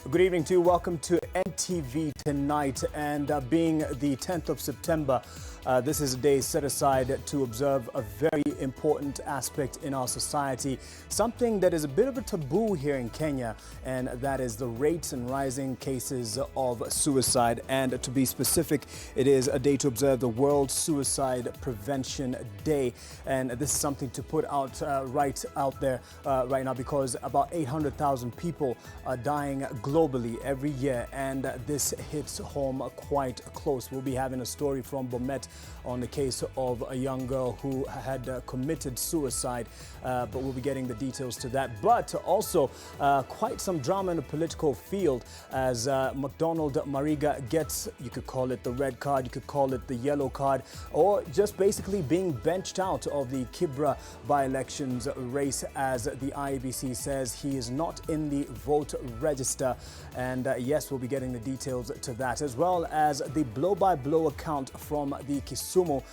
Good evening to you. Welcome to NTV tonight. And being the 10th of September, this is a day set aside to observe a very important aspect in our society, something that is a bit of a taboo here in Kenya, and that is the rates and rising cases of suicide. And to be specific, it is a day to observe the World Suicide Prevention Day. And this is something to put out right out there right now, because about 800,000 people are dying globally every year, and this hits home quite close. We'll be having a story from Bomet on the case of a young girl who had committed suicide, but we'll be getting the details to that. But also quite some drama in the political field as McDonald Mariga gets, you could call it the red card, you could call it the yellow card, or just basically being benched out of the Kibra by-elections race, as the IEBC says he is not in the vote register. And yes, we'll be getting the details to that, as well as the blow-by-blow account from the Kisumu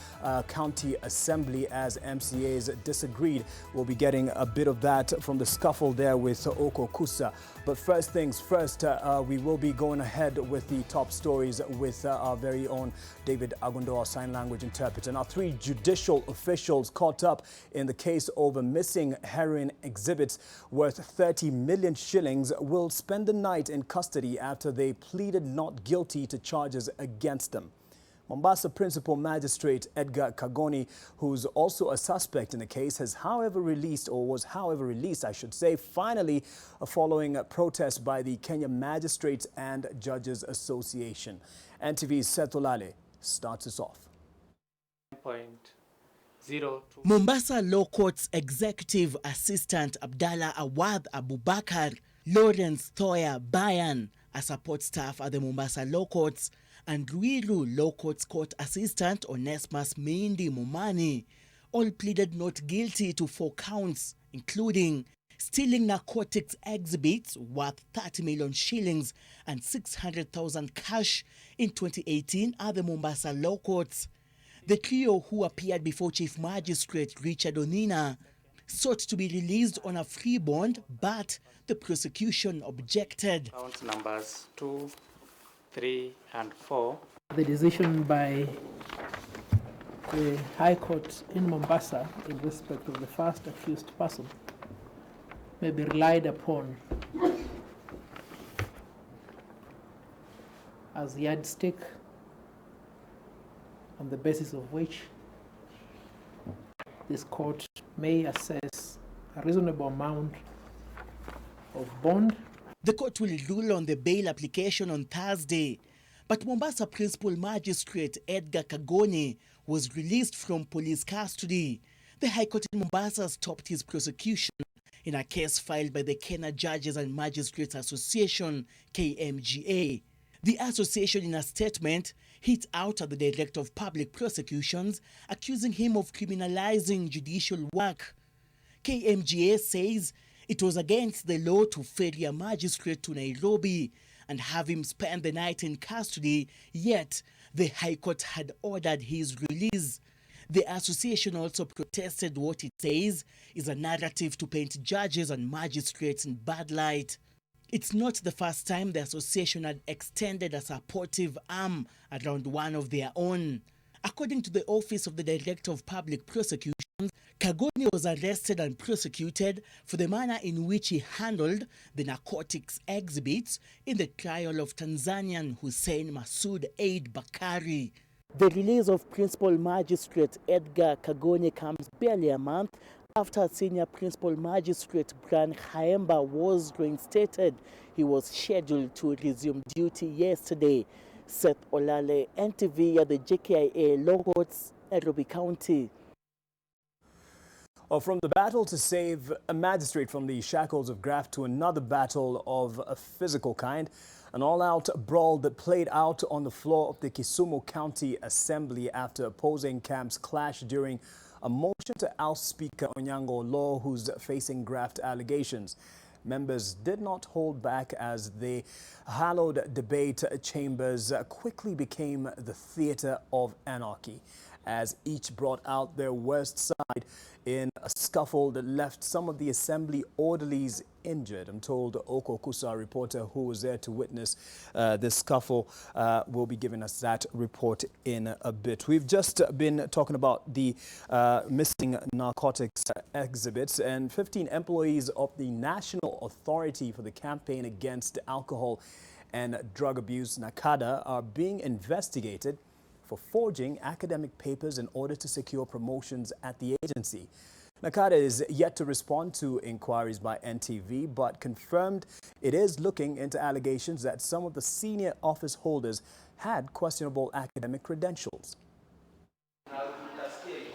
County Assembly as MCAs disagreed. We'll be getting a bit of that from the scuffle there with Oko Kusa. But first things first, we will be going ahead with the top stories with our very own David Agundo, our sign language interpreter. Now, 3 judicial officials caught up in the case over missing heroin exhibits worth 30 million shillings will spend the night in custody after they pleaded not guilty to charges against them. Mombasa Principal Magistrate Edgar Kagoni, who's also a suspect in the case, was however released, I should say, finally following a protest by the Kenya Magistrates and Judges Association. NTV's Seth Olale starts us off. Mombasa Law Court's Executive Assistant Abdallah Awad Abubakar, Lawrence Thoya Bayan, a support staff at the Mombasa Law Courts, and Ruiru Law Courts Court Assistant Onesmus Mindi Mumani all pleaded not guilty to 4 counts, including stealing narcotics exhibits worth 30 million shillings and 600,000 cash in 2018 at the Mombasa Law Courts. The trio, who appeared before Chief Magistrate Richard Onina, sought to be released on a free bond, but the prosecution objected. Counts numbers 2, 3 and 4. The decision by the High Court in Mombasa in respect of the first accused person may be relied upon as yardstick, on the basis of which this court may assess a reasonable amount of bond. The court will rule on the bail application on Thursday, but Mombasa Principal Magistrate Edgar Kagoni was released from police custody. The High Court in Mombasa stopped his prosecution in a case filed by the Kenya Judges and Magistrates Association, KMGA. The association, in a statement, hit out at the Director of Public Prosecutions, accusing him of criminalizing judicial work. KMGA says it was against the law to ferry a magistrate to Nairobi and have him spend the night in custody, yet the High Court had ordered his release. The association also protested what it says is a narrative to paint judges and magistrates in bad light. It's not the first time the association had extended a supportive arm around one of their own. According to the Office of the Director of Public Prosecutions, Kagoni was arrested and prosecuted for the manner in which he handled the narcotics exhibits in the trial of Tanzanian Hussein Masood Eid Bakari. The release of Principal Magistrate Edgar Kagoni comes barely a month after Senior Principal Magistrate Brian Khaemba was reinstated. He was scheduled to resume duty yesterday. Seth Olale, NTV at the JKIA Law Courts, Nairobi County. From the battle to save a magistrate from the shackles of graft to another battle of a physical kind, an all-out brawl that played out on the floor of the Kisumu County Assembly after opposing camps clashed during a motion to oust Speaker Onyango Law, who's facing graft allegations. Members did not hold back as the hallowed debate chambers quickly became the theater of anarchy. as each brought out their worst side in a scuffle that left some of the assembly orderlies injured. I'm told Oko Kusa, reporter who was there to witness this scuffle, will be giving us that report in a bit. We've just been talking about the missing narcotics exhibits, and 15 employees of the National Authority for the Campaign Against Alcohol and Drug Abuse, NACADA, are being investigated for forging academic papers in order to secure promotions at the agency. NACADA is yet to respond to inquiries by NTV, but confirmed it is looking into allegations that some of the senior office holders had questionable academic credentials.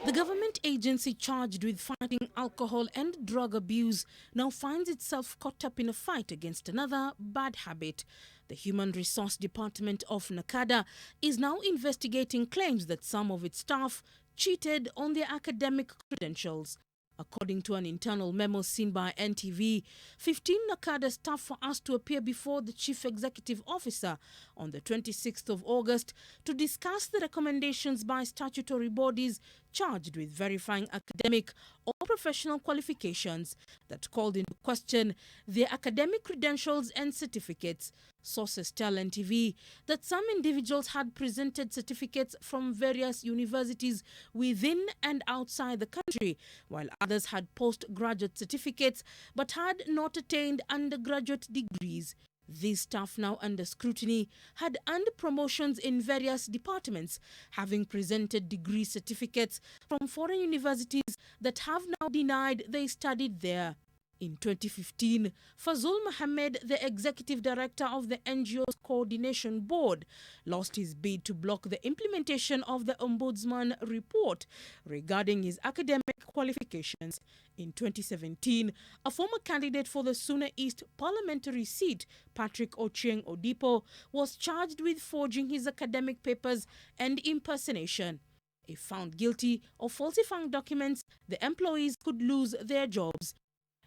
The government agency charged with fighting alcohol and drug abuse now finds itself caught up in a fight against another bad habit. The Human Resource Department of NACADA is now investigating claims that some of its staff cheated on their academic credentials. According to an internal memo seen by NTV, 15 NACADA staff were asked to appear before the Chief Executive Officer on the 26th of August to discuss the recommendations by statutory bodies charged with verifying academic or professional qualifications that called into question their academic credentials and certificates. Sources tell NTV that some individuals had presented certificates from various universities within and outside the country, while others had postgraduate certificates but had not attained undergraduate degrees. These staff, now under scrutiny, had earned promotions in various departments, having presented degree certificates from foreign universities that have now denied they studied there. In 2015, Fazul Mohammed, the executive director of the NGO's Coordination Board, lost his bid to block the implementation of the Ombudsman report regarding his academic qualifications. In 2017, a former candidate for the Suna East parliamentary seat, Patrick Ochieng Odipo, was charged with forging his academic papers and impersonation. If found guilty of falsifying documents, the employees could lose their jobs.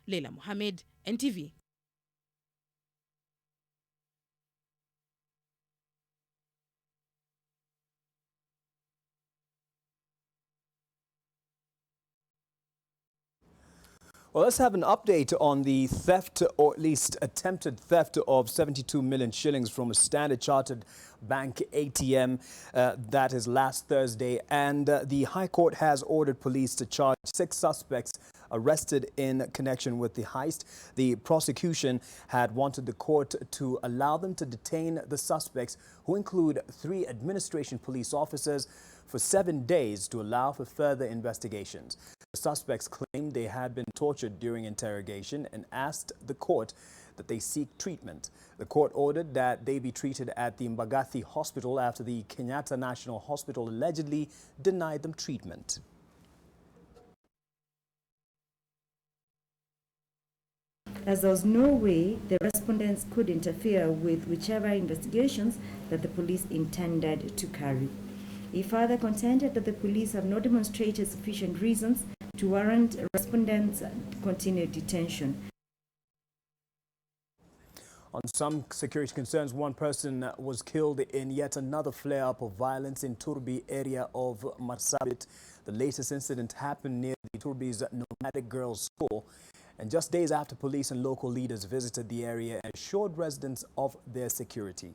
Leila Mohammed, NTV. Well, let's have an update on the theft, or at least attempted theft, of 72 million shillings from a Standard Chartered Bank ATM. That is last Thursday. And the High Court has ordered police to charge 6 suspects arrested in connection with the heist. The prosecution had wanted the court to allow them to detain the suspects, who include 3 administration police officers, for 7 days to allow for further investigations. The suspects claimed they had been tortured during interrogation and asked the court that they seek treatment. The court ordered that they be treated at the Mbagathi Hospital after the Kenyatta National Hospital allegedly denied them treatment. As there was no way the respondents could interfere with whichever investigations that the police intended to carry. He further contended that the police have not demonstrated sufficient reasons to warrant respondents' continued detention. On some security concerns, one person was killed in yet another flare-up of violence in Turbi area of Marsabit. The latest incident happened near the Turbi's nomadic girls' school, and just days after police and local leaders visited the area and assured residents of their security.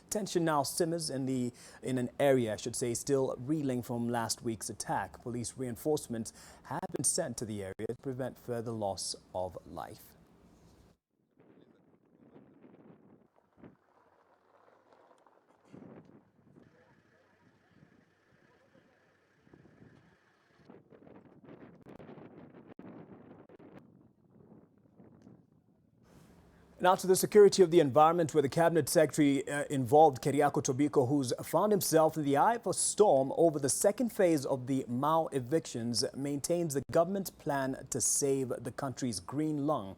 Tension now simmers in an area, still reeling from last week's attack. Police reinforcements have been sent to the area to prevent further loss of life. Now to the security of the environment, where the cabinet secretary involved, Keriako Tobiko, who's found himself in the eye of a storm over the second phase of the Mau evictions, maintains the government's plan to save the country's green lung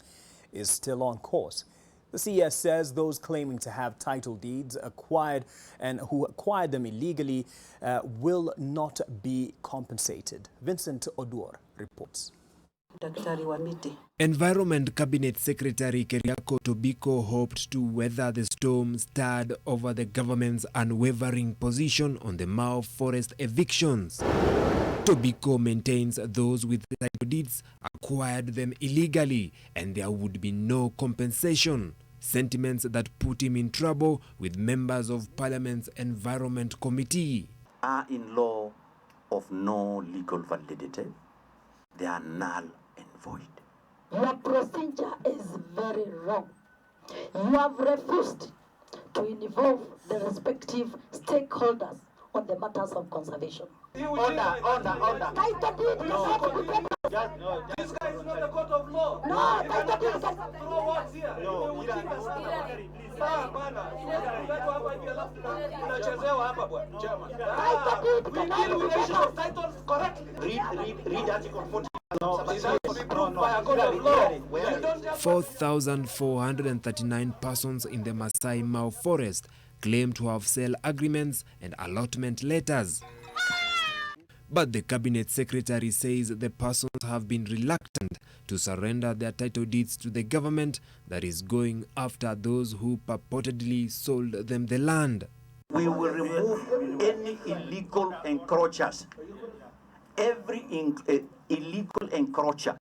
is still on course. The CS says those claiming to have title deeds acquired and who acquired them illegally will not be compensated. Vincent Odur reports. Daktari wa miti. Environment Cabinet Secretary Keriako Tobiko hoped to weather the storm stirred over the government's unwavering position on the Mau forest evictions. Tobiko maintains those with title deeds acquired them illegally and there would be no compensation. Sentiments that put him in trouble with members of Parliament's Environment Committee. Are in law of no legal validity. They are null and void. Your procedure is very wrong. You have refused to involve the respective stakeholders on the matters of conservation. Order. Title deed No. This guy is not a court of law. No, title deed is Throw words here. We deal with the issue of titles correctly. Read Article 40. No, this has to be proved by a court of law. 4,439 persons in the Masai Mau forest claim to have sale agreements and allotment letters. But the cabinet secretary says the persons have been reluctant to surrender their title deeds to the government that is going after those who purportedly sold them the land. We will remove any illegal encroachers. Every illegal encroacher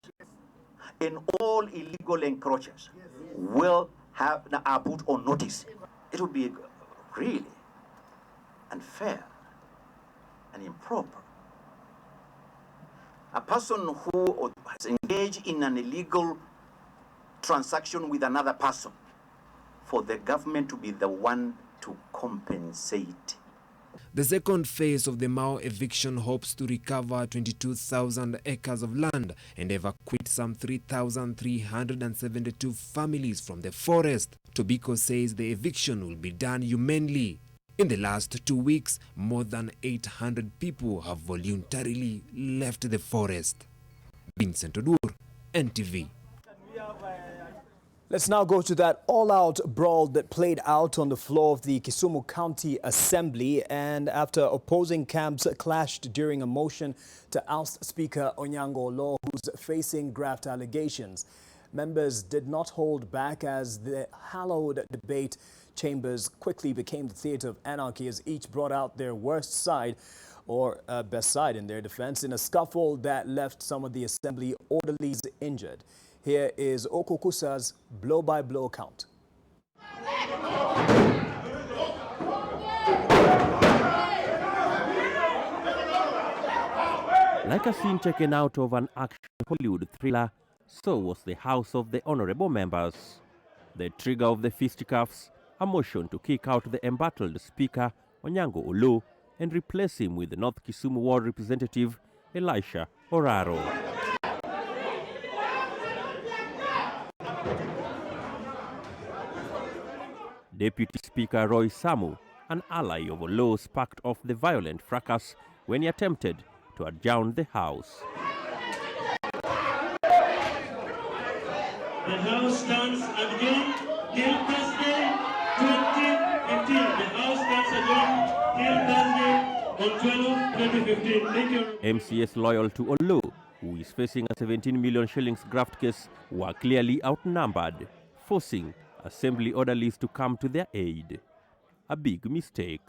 and all illegal encroachers will are put on notice. It would be really unfair and improper. A person who has engaged in an illegal transaction with another person, for the government to be the one to compensate. The second phase of the Mau eviction hopes to recover 22,000 acres of land and evacuate some 3,372 families from the forest. Tobiko says the eviction will be done humanely. In the last 2 weeks, more than 800 people have voluntarily left the forest. Vincent Odur, NTV. Let's now go to that all-out brawl that played out on the floor of the Kisumu County Assembly, and after opposing camps clashed during a motion to oust Speaker Onyango Olo, who's facing graft allegations. Members did not hold back as the hallowed debate chambers quickly became the theater of anarchy as each brought out their worst side or best side in their defense in a scuffle that left some of the assembly orderlies injured. Here is Okukusa's blow-by-blow account. Like a scene taken out of an action Hollywood thriller, so was the House of the Honorable Members. The trigger of the fisticuffs, a motion to kick out the embattled Speaker Onyango Olo and replace him with the North Kisumu Ward Representative Elisha Oraro. Deputy Speaker Roy Samu, an ally of Olo, sparked off the violent fracas when he attempted to adjourn the House. The House stands adjourned till Thursday 2015. The House stands adjourned till Thursday on 12/2015. Thank you. MCS loyal to Olo, who is facing a 17 million shillings graft case, were clearly outnumbered, forcing assembly orderlies to come to their aid. A big mistake.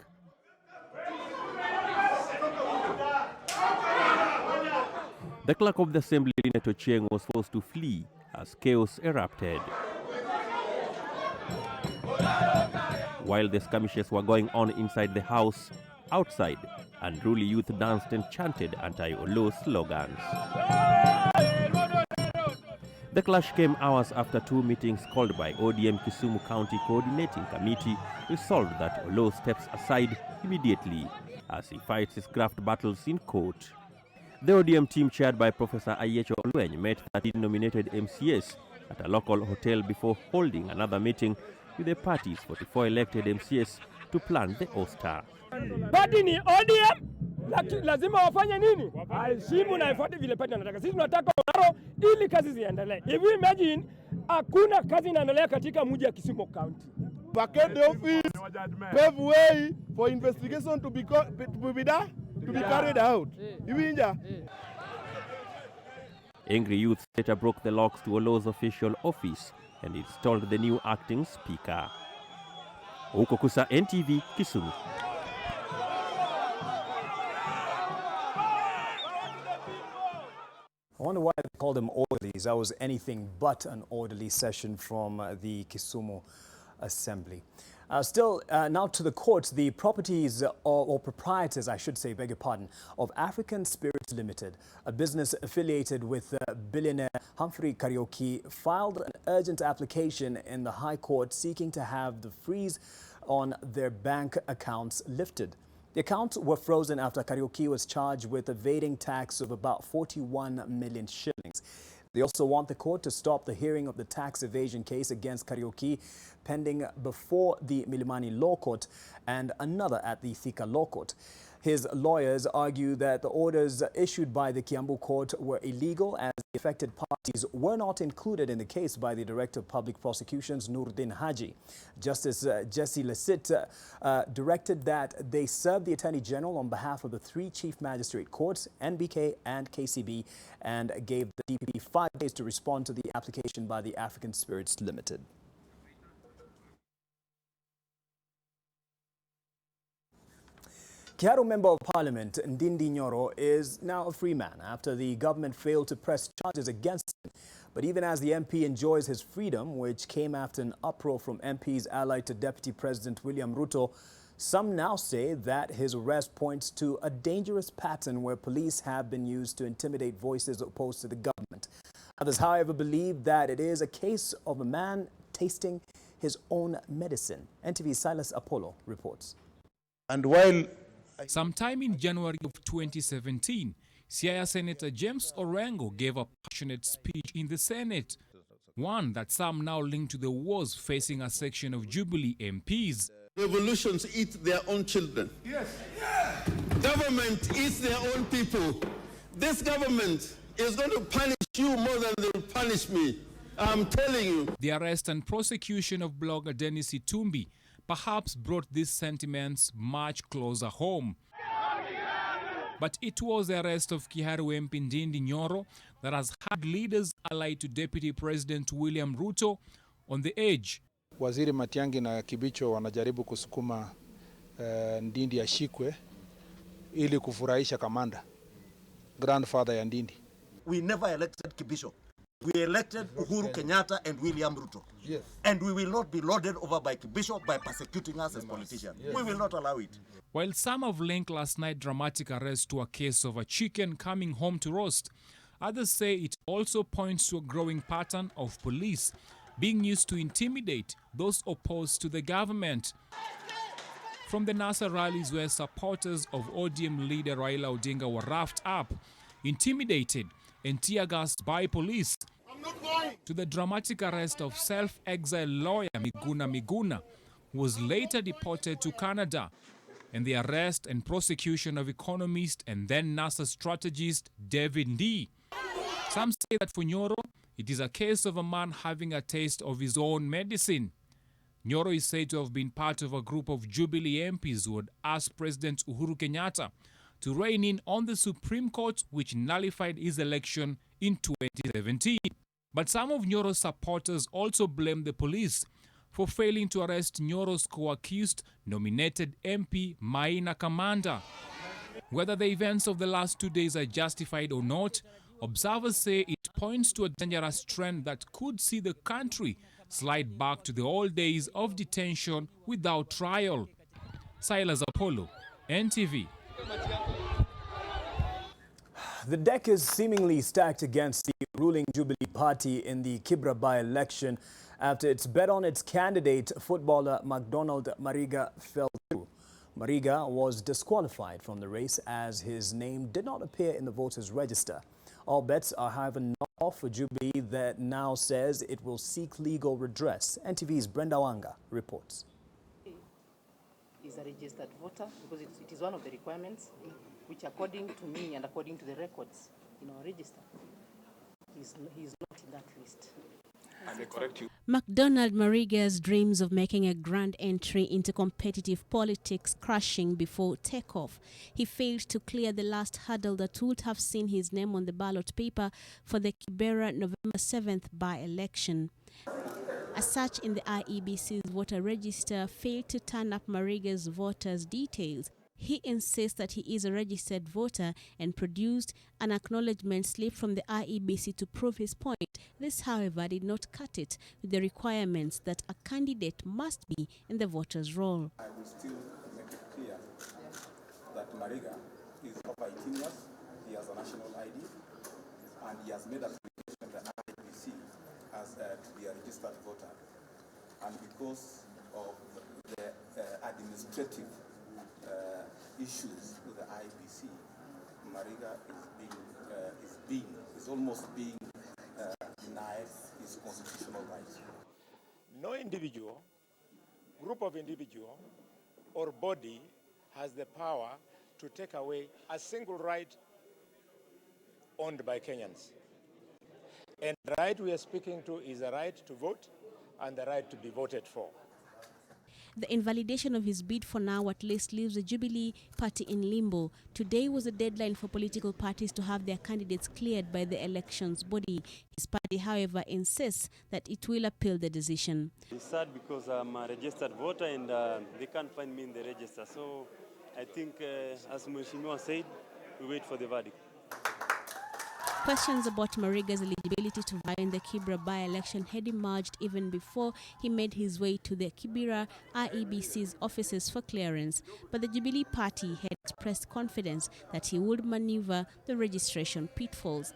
The clerk of the assembly, Neto Cheng, was forced to flee as chaos erupted. While the skirmishes were going on inside the house, outside, unruly youth danced and chanted anti-Olo slogans. The clash came hours after two meetings called by ODM Kisumu County Coordinating Committee resolved that Olo steps aside immediately as he fights his graft battles in court. The ODM team chaired by Professor Ayecho Olueny met 13 nominated MCAs at a local hotel before holding another meeting with the party's 44 elected MCAs to plan the ouster. Party ni ODM, lazima wafanye nini? Heshimu na ifuate vile party wanataka. Sisi tunataka Oraro ili kazi ziendelee. If you imagine, hakuna kazi inaendelea katika mji wa Kisumu County. Vacate the office, pave way for investigation to be carried out. Angry youths later broke the locks to Oloo's official office and installed the new acting speaker. Huko Kusa, NTV, Kisumu. I wonder why they call them orderlies. That was anything but an orderly session from the Kisumu Assembly. Now to the courts, the properties or proprietors, I should say, beg your pardon, of African Spirits Limited, a business affiliated with billionaire Humphrey Kariuki, filed an urgent application in the High Court seeking to have the freeze on their bank accounts lifted. The accounts were frozen after Kariuki was charged with evading tax of about 41 million shillings. They also want the court to stop the hearing of the tax evasion case against Kariuki pending before the Milimani Law Court and another at the Thika Law Court. His lawyers argue that the orders issued by the Kiambu Court were illegal as the affected parties were not included in the case by the Director of Public Prosecutions, Nuruddin Haji. Justice Jesse Lasit directed that they serve the Attorney General on behalf of the three Chief Magistrate Courts, NBK and KCB, and gave the DPP 5 days to respond to the application by the African Spirits Limited. Kiharu Member of Parliament Ndindi Nyoro is now a free man after the government failed to press charges against him. But even as the MP enjoys his freedom, which came after an uproar from MPs allied to Deputy President William Ruto, some now say that his arrest points to a dangerous pattern where police have been used to intimidate voices opposed to the government. Others, however, believe that it is a case of a man tasting his own medicine. NTV's Silas Apollo reports. And while sometime in January of 2017, Siaya Senator James Orengo gave a passionate speech in the Senate, one that some now link to the wars facing a section of Jubilee MPs. Revolutions eat their own children. Yes. Yeah. Government eats their own people. This government is going to punish you more than they will punish me. I'm telling you. The arrest and prosecution of blogger Dennis Itumbi perhaps brought these sentiments much closer home. But it was the arrest of Kiharu MP Ndindi Nyoro that has had leaders allied to Deputy President William Ruto on the edge. Waziri Matiang'i na Kibicho wanajaribu kusukuma Ndindi ashikwe ili kufurahisha kamanda, grandfather ya Ndindi. We never elected Kibicho. We elected Uhuru Kenyatta and William Ruto. Yes. And we will not be loaded over by Bishop by persecuting us as politicians. Yes. We will not allow it. While some have linked last night's dramatic arrest to a case of a chicken coming home to roast, others say it also points to a growing pattern of police being used to intimidate those opposed to the government. From the NASA rallies where supporters of ODM leader Raila Odinga were roughed up, intimidated, and tear-gassed by police, to the dramatic arrest of self-exiled lawyer Miguna, who was later deported to Canada, and the arrest and prosecution of economist and then NASA strategist David Ndii. Some say that for Nyoro, it is a case of a man having a taste of his own medicine. Nyoro is said to have been part of a group of Jubilee MPs who had asked President Uhuru Kenyatta to rein in on the Supreme Court, which nullified his election in 2017. But some of Nyoro's supporters also blame the police for failing to arrest Nyoro's co-accused nominated MP Maina Kamanda. Whether the events of the last 2 days are justified or not, observers say it points to a dangerous trend that could see the country slide back to the old days of detention without trial. Silas Apollo, NTV. The deck is seemingly stacked against the ruling Jubilee Party in the Kibra by-election after its bet on its candidate, footballer McDonald Mariga, fell through. Mariga was disqualified from the race as his name did not appear in the voters' register. All bets are, however, not off for Jubilee that now says it will seek legal redress. NTV's Brenda Wanga reports. Is a registered voter because it is one of the requirements which, according to me and according to the records in our register, he's not in that list. MacDonald Mariga's dreams of making a grand entry into competitive politics crashing before takeoff. He failed to clear the last hurdle that would have seen his name on the ballot paper for the Kibera November 7th by-election. A search in the IEBC's voter register failed to turn up Mariga's voters' details. He insists that he is a registered voter and produced an acknowledgement slip from the IEBC to prove his point. This, however, did not cut it with the requirements that a candidate must be in the voter's roll. I will still make it clear that Mariga is over 18 years, he has a national ID, and he has made application to the IEBC as to be a registered voter. And because of the administrative issues with the IBC, Mariga is almost being denied his constitutional rights. No individual, group of individual, or body has the power to take away a single right owned by Kenyans. And the right we are speaking to is the right to vote and the right to be voted for. The invalidation of his bid for now at least leaves the Jubilee Party in limbo. Today was the deadline for political parties to have their candidates cleared by the elections body. His party, however, insists that it will appeal the decision. It's sad because I'm a registered voter and they can't find me in the register. So I think, as Mheshimiwa said, we wait for the verdict. Questions about Mariga's eligibility to vie in the Kibera by-election had emerged even before he made his way to the Kibera IEBC's offices for clearance. But the Jubilee Party had expressed confidence that he would maneuver the registration pitfalls.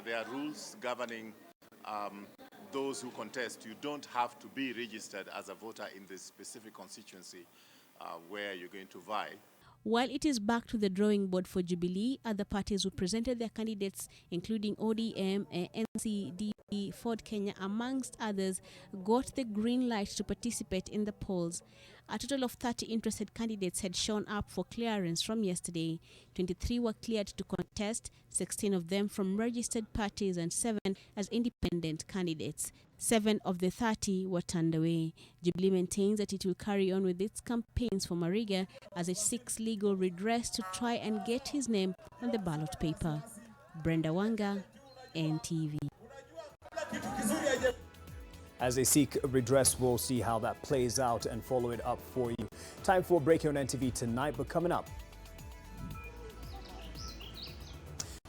There are rules governing those who contest. You don't have to be registered as a voter in this specific constituency where you're going to vie. While it is back to the drawing board for Jubilee, other parties who presented their candidates, including ODM, NCDP, Ford Kenya, amongst others, got the green light to participate in the polls. A total of 30 interested candidates had shown up for clearance from yesterday. 23 were cleared to contest, 16 of them from registered parties and 7 as independent candidates. 7 of the 30 were turned away. Jubilee maintains that it will carry on with its campaigns for Mariga as it seeks legal redress to try and get his name on the ballot paper. Brenda Wanga, NTV. As they seek redress, we'll see how that plays out and follow it up for you. Time for a break here on NTV tonight, but coming up,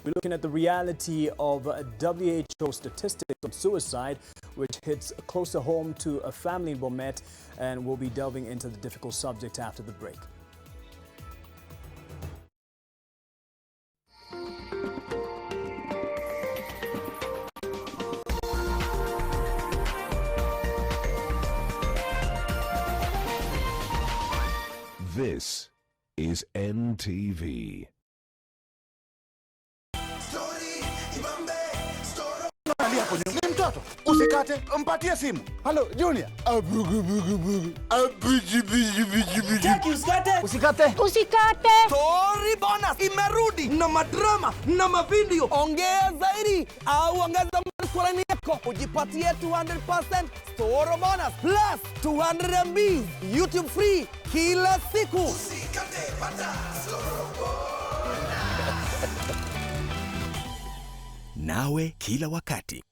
we're looking at the reality of WHO statistics on suicide, which hits closer home to a family in Bomet, and we'll be delving into the difficult subject after the break. This is NTV. Ni mtoto, usikate, mpatie simu. Halo Junior. Cheki usikate. Usikate. Usikate. Story bonus imerudi na madrama na mavideo. Ongea zaidi au ongeza mswalani yako ujipatie 200% story bonus plus 200 MB YouTube free kila siku. Usikate pata story bonus. Nawe kila wakati.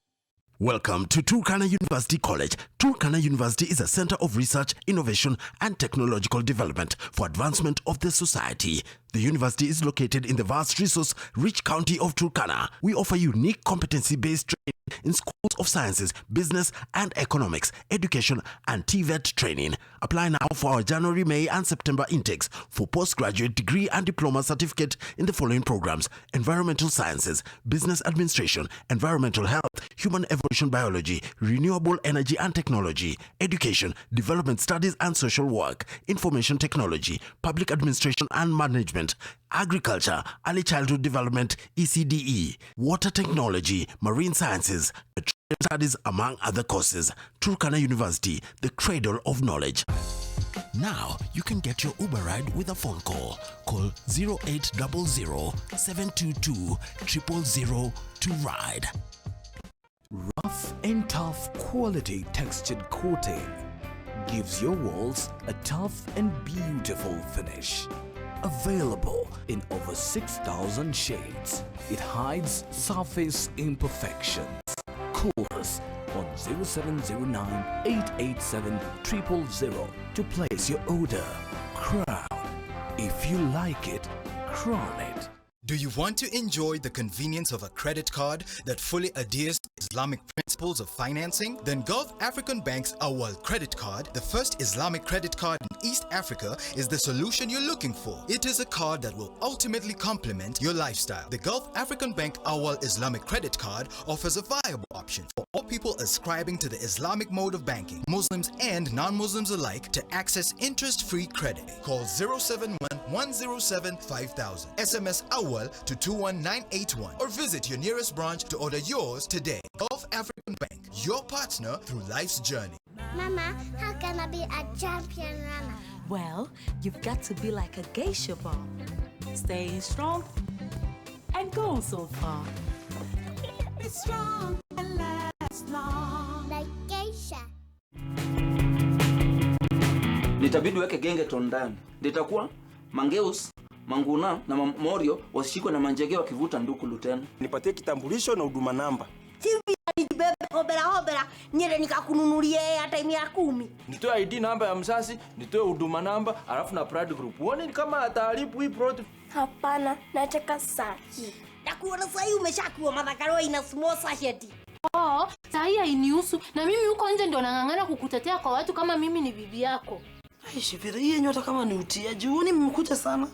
Welcome to Turkana University College. Turkana University is a center of research, innovation, and technological development for advancement of the society. The university is located in the vast resource-rich county of Turkana. We offer unique competency-based training in schools of sciences, business and economics, education, and TVET training. Apply now for our January, May, and September intakes for postgraduate degree and diploma certificate in the following programs: environmental sciences, business administration, environmental health, human evolution biology, renewable energy and technology, education, development studies and social work, information technology, public administration and management, agriculture, early childhood development, ECDE, water technology, marine sciences, petroleum studies, among other courses. Turkana University, the cradle of knowledge. Now you can get your Uber ride with a phone call. Call 0800 722 000 to ride. Rough and tough quality textured coating gives your walls a tough and beautiful finish. Available in over 6,000 shades, it hides surface imperfections. Call us on 0709 887 000 to place your order. Crown. If you like it, crown it. Do you want to enjoy the convenience of a credit card that fully adheres to Islamic principles of financing? Then Gulf African Bank's Awal credit card, the first Islamic credit card in East Africa, is the solution you're looking for. It is a card that will ultimately complement your lifestyle. The Gulf African Bank Awal Islamic credit card offers a viable option for all people ascribing to the Islamic mode of banking, Muslims and non-Muslims alike, to access interest-free credit. Call 071 107 5000. SMS Awal to 21981 or visit your nearest branch to order yours today. Gulf African Bank, your partner through life's journey. Mama, how can I be a champion runner? Well, you've got to be like a geisha ball. Stay strong and go so far. Be strong and last long. Like geisha. Nitabidi weke gengeton ndani. Litakuwa Mangeus, Manguna na Morio wasishikwe na manjege wakivuta ndukulu tena. Nipatie kitambulisho na huduma namba. Hivi nibebe hobera nyere nikakununulie hata 10. Nitoe ID namba ya msasi, nitoe huduma namba, alafu na Pride Group. Uone kama ataharibu hii product. Hapana, nataka saki. Nakuona sasa umeshakuwa madhakaro ina small sachet. Oh, sahi hainihusu na mimi huko nje ndio nangangana kukutetea kwa watu kama mimi ni bibi yako. Aishi pira hii nyota kama ni utiaji, uone mmekuja sana.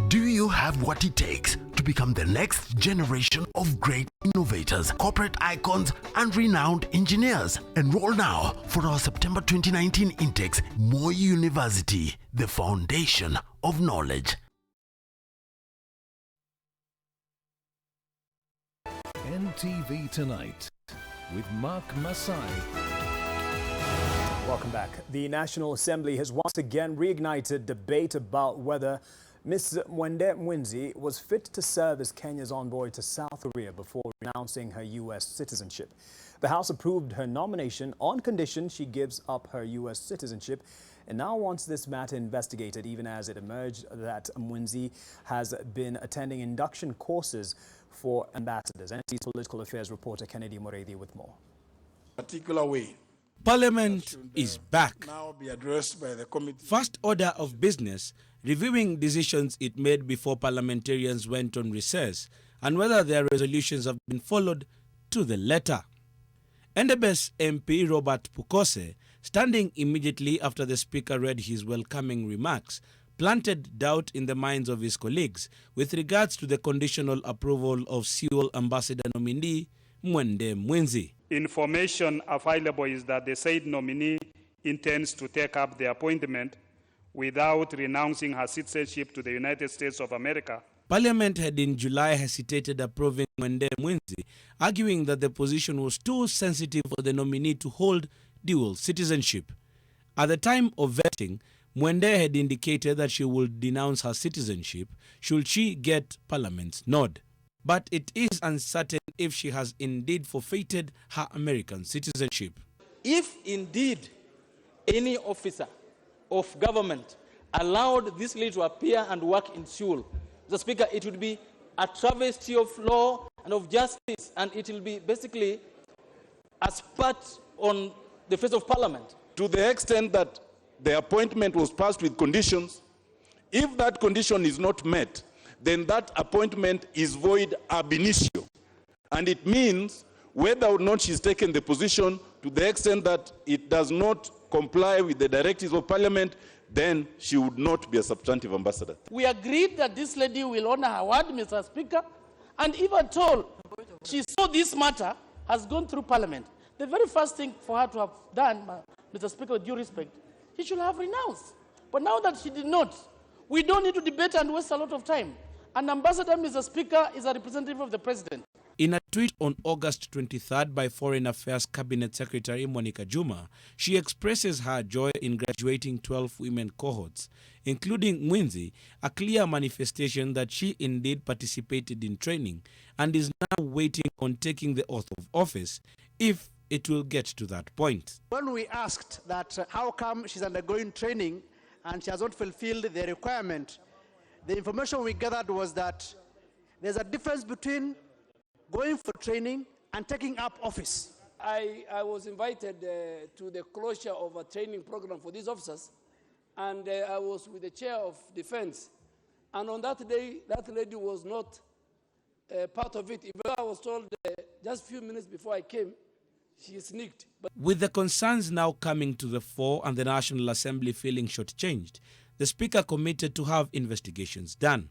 Do you have what it takes to become the next generation of great innovators, corporate icons, and renowned engineers? Enroll now for our September 2019 intakes, Moi University, the foundation of knowledge. NTV Tonight with Mark Masai. Welcome back. The National Assembly has once again reignited debate about whether Ms. Mwende Mwinzi was fit to serve as Kenya's envoy to South Korea before renouncing her U.S. citizenship. The House approved her nomination on condition she gives up her U.S. citizenship and now wants this matter investigated, even as it emerged that Mwinzi has been attending induction courses for ambassadors. NTV's political affairs reporter Kennedy Moreidi with more. Particular way. Parliament is back. Now be addressed by the committee. First order of business, reviewing decisions it made before parliamentarians went on recess and whether their resolutions have been followed to the letter. Endebess MP Robert Pukose, standing immediately after the Speaker read his welcoming remarks, planted doubt in the minds of his colleagues with regards to the conditional approval of Seoul Ambassador nominee Mwende Mwinzi. Information available is that the said nominee intends to take up the appointment without renouncing her citizenship to the United States of America. Parliament had in July hesitated approving Mwende Mwinzi, arguing that the position was too sensitive for the nominee to hold dual citizenship. At the time of vetting, Mwende had indicated that she would denounce her citizenship should she get Parliament's nod. But it is uncertain if she has indeed forfeited her American citizenship. If indeed any officer of government allowed this lady to appear and work in Seoul, the Speaker, it would be a travesty of law and of justice, and it will be basically a spat on the face of Parliament. To the extent that the appointment was passed with conditions, if that condition is not met, then that appointment is void ab initio. And it means whether or not she's taken the position to the extent that it does not comply with the directives of Parliament, then she would not be a substantive ambassador. We agreed that this lady will honor her word, Mr. Speaker, and even told she saw this matter has gone through Parliament. The very first thing for her to have done, Mr. Speaker, with due respect, she should have renounced. But now that she did not, we don't need to debate and waste a lot of time. An ambassador, Mr. Speaker, is a representative of the President. In a tweet on August 23rd by Foreign Affairs Cabinet Secretary Monica Juma, she expresses her joy in graduating 12 women cohorts, including Mwinzi, a clear manifestation that she indeed participated in training and is now waiting on taking the oath of office, if it will get to that point. When we asked that how come she's undergoing training and she has not fulfilled the requirement, the information we gathered was that there's a difference between going for training and taking up office. I was invited to the closure of a training program for these officers, and I was with the chair of defense. And on that day, that lady was not part of it. Even though I was told just a few minutes before I came, she sneaked. With the concerns now coming to the fore and the National Assembly feeling shortchanged, the Speaker committed to have investigations done.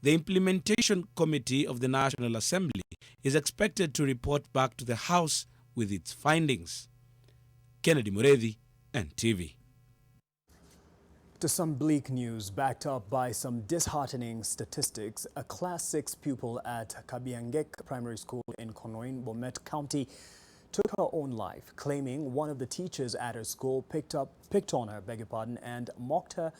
The Implementation Committee of the National Assembly is expected to report back to the House with its findings. Kennedy Muredi, NTV. To some bleak news backed up by some disheartening statistics, a Class 6 pupil at Kabiangek Primary School in Konoin, Bomet County took her own life, claiming one of the teachers at her school picked on her, and mocked her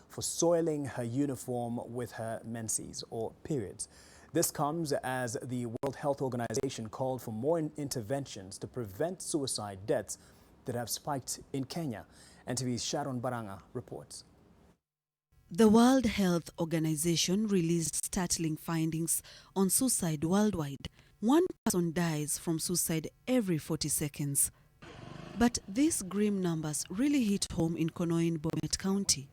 for soiling her uniform with her menses or periods. This comes as the World Health Organization called for more interventions to prevent suicide deaths that have spiked in Kenya. NTV's Sharon Baranga reports. The World Health Organization released startling findings on suicide worldwide. One person dies from suicide every 40 seconds. But these grim numbers really hit home in Konoin, Bomet County.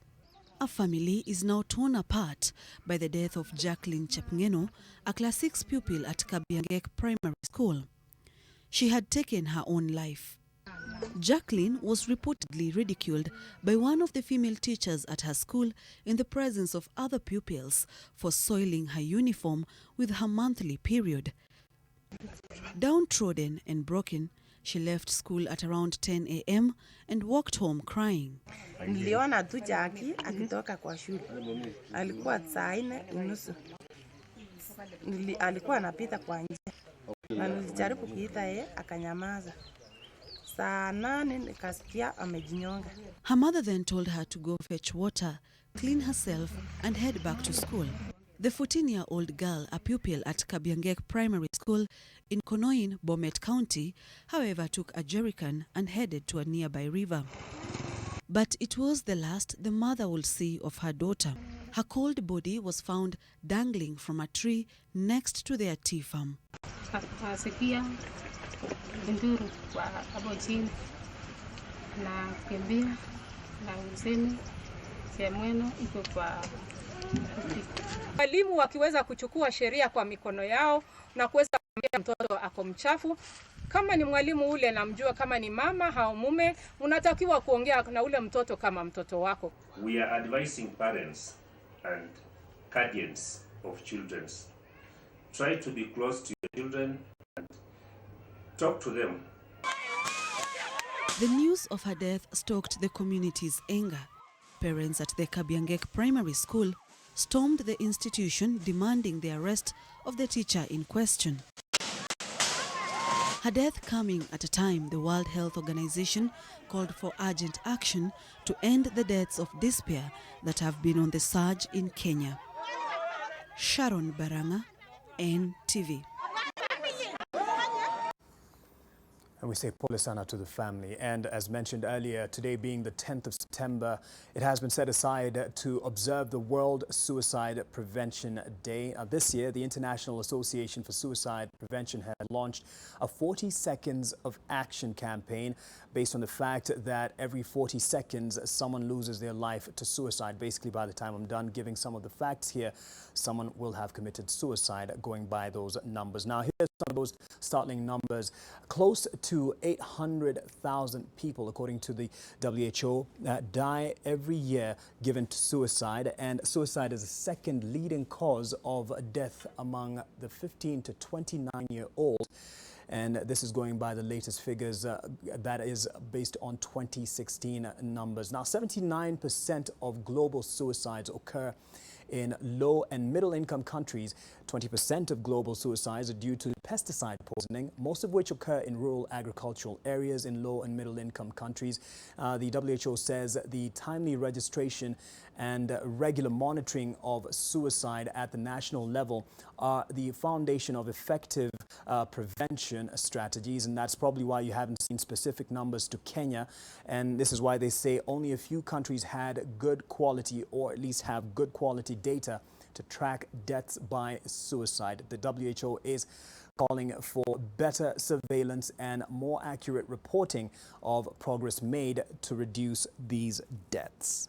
A family is now torn apart by the death of Jacqueline Chepngeno, a Class 6 pupil at Kabiangek Primary School. She had taken her own life. Jacqueline was reportedly ridiculed by one of the female teachers at her school in the presence of other pupils for soiling her uniform with her monthly period. Downtrodden and broken, she left school at around 10 a.m. and walked home crying. Niliona tu Jackie akitoka kwa shule. Alikuwa saa 4:30. Alikuwa anapita kwa nje. Na nilijaribu kuita yeye akanyamaza. Saa 8 nikasikia amejinyonga. Her mother then told her to go fetch water, clean herself and head back to school. The 14-year-old girl, a pupil at Kabiangek Primary School in Konoin, Bomet County, however, took a jerrycan and headed to a nearby river. But it was the last the mother would see of her daughter. Her cold body was found dangling from a tree next to their tea farm. Walimu wakiweza kuchukua sheria kwa mikono yao na kuweza kumwambia mtoto ako mchafu. Kama ni mwalimu ule namjua, kama ni mama au mume, unatakiwa kuongea na ule mtoto kama mtoto wako. We are advising parents and guardians of children. Try to be close to your children and talk to them. The news of her death stoked the community's anger. Parents at the Kabiangek Primary School stormed the institution demanding the arrest of the teacher in question. Her death coming at a time the World Health Organization called for urgent action to end the deaths of despair that have been on the surge in Kenya. Sharon Baranga, NTV. And we say pole sana to the family. And as mentioned earlier, today being the 10th of September, it has been set aside to observe the World Suicide Prevention Day. This year, the International Association for Suicide Prevention has launched a 40 seconds of action campaign based on the fact that every 40 seconds, someone loses their life to suicide. Basically, by the time I'm done giving some of the facts here, someone will have committed suicide going by those numbers. Now, here's some of those startling numbers. Close to 800,000 people, according to the WHO, die every year given to suicide. And suicide is the second leading cause of death among the 15 to 29-year-olds. And this is going by the latest figures that is based on 2016 numbers. Now, 79% of global suicides occur in low and middle income countries. 20% of global suicides are due to pesticide poisoning, most of which occur in rural agricultural areas in low and middle income countries. The WHO says the timely registration and regular monitoring of suicide at the national level are the foundation of effective prevention strategies, and that's probably why you haven't seen specific numbers to Kenya. And this is why they say only a few countries had good quality, or at least have good quality data to track deaths by suicide. The WHO is calling for better surveillance and more accurate reporting of progress made to reduce these deaths.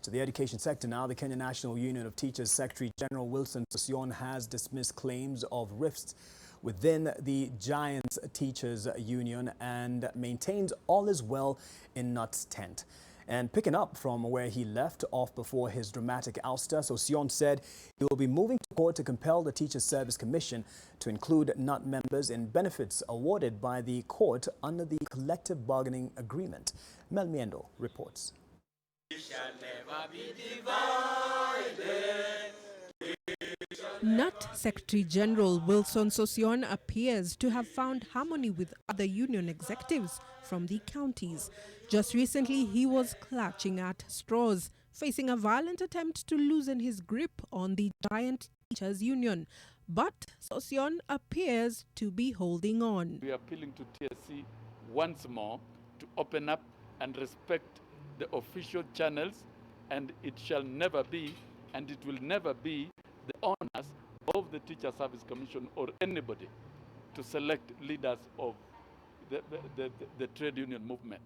To the education sector now, the Kenya National Union of Teachers Secretary General Wilson Sossion has dismissed claims of rifts within the Giants Teachers Union and maintains all is well in Nutt's tent. And picking up from where he left off before his dramatic ouster, Sossion said he will be moving to court to compel the Teachers Service Commission to include Nutt members in benefits awarded by the court under the collective bargaining agreement. Mel Miendo reports. Nutt Secretary General Wilson Sossion appears to have found harmony with other union executives from the counties. Just recently, he was clutching at straws, facing a violent attempt to loosen his grip on the Giant Teachers Union. But Sossion appears to be holding on. We are appealing to TSC once more to open up and respect the official channels, and it shall never be, and it will never be, the honors of the Teacher Service Commission or anybody to select leaders of the trade union movement.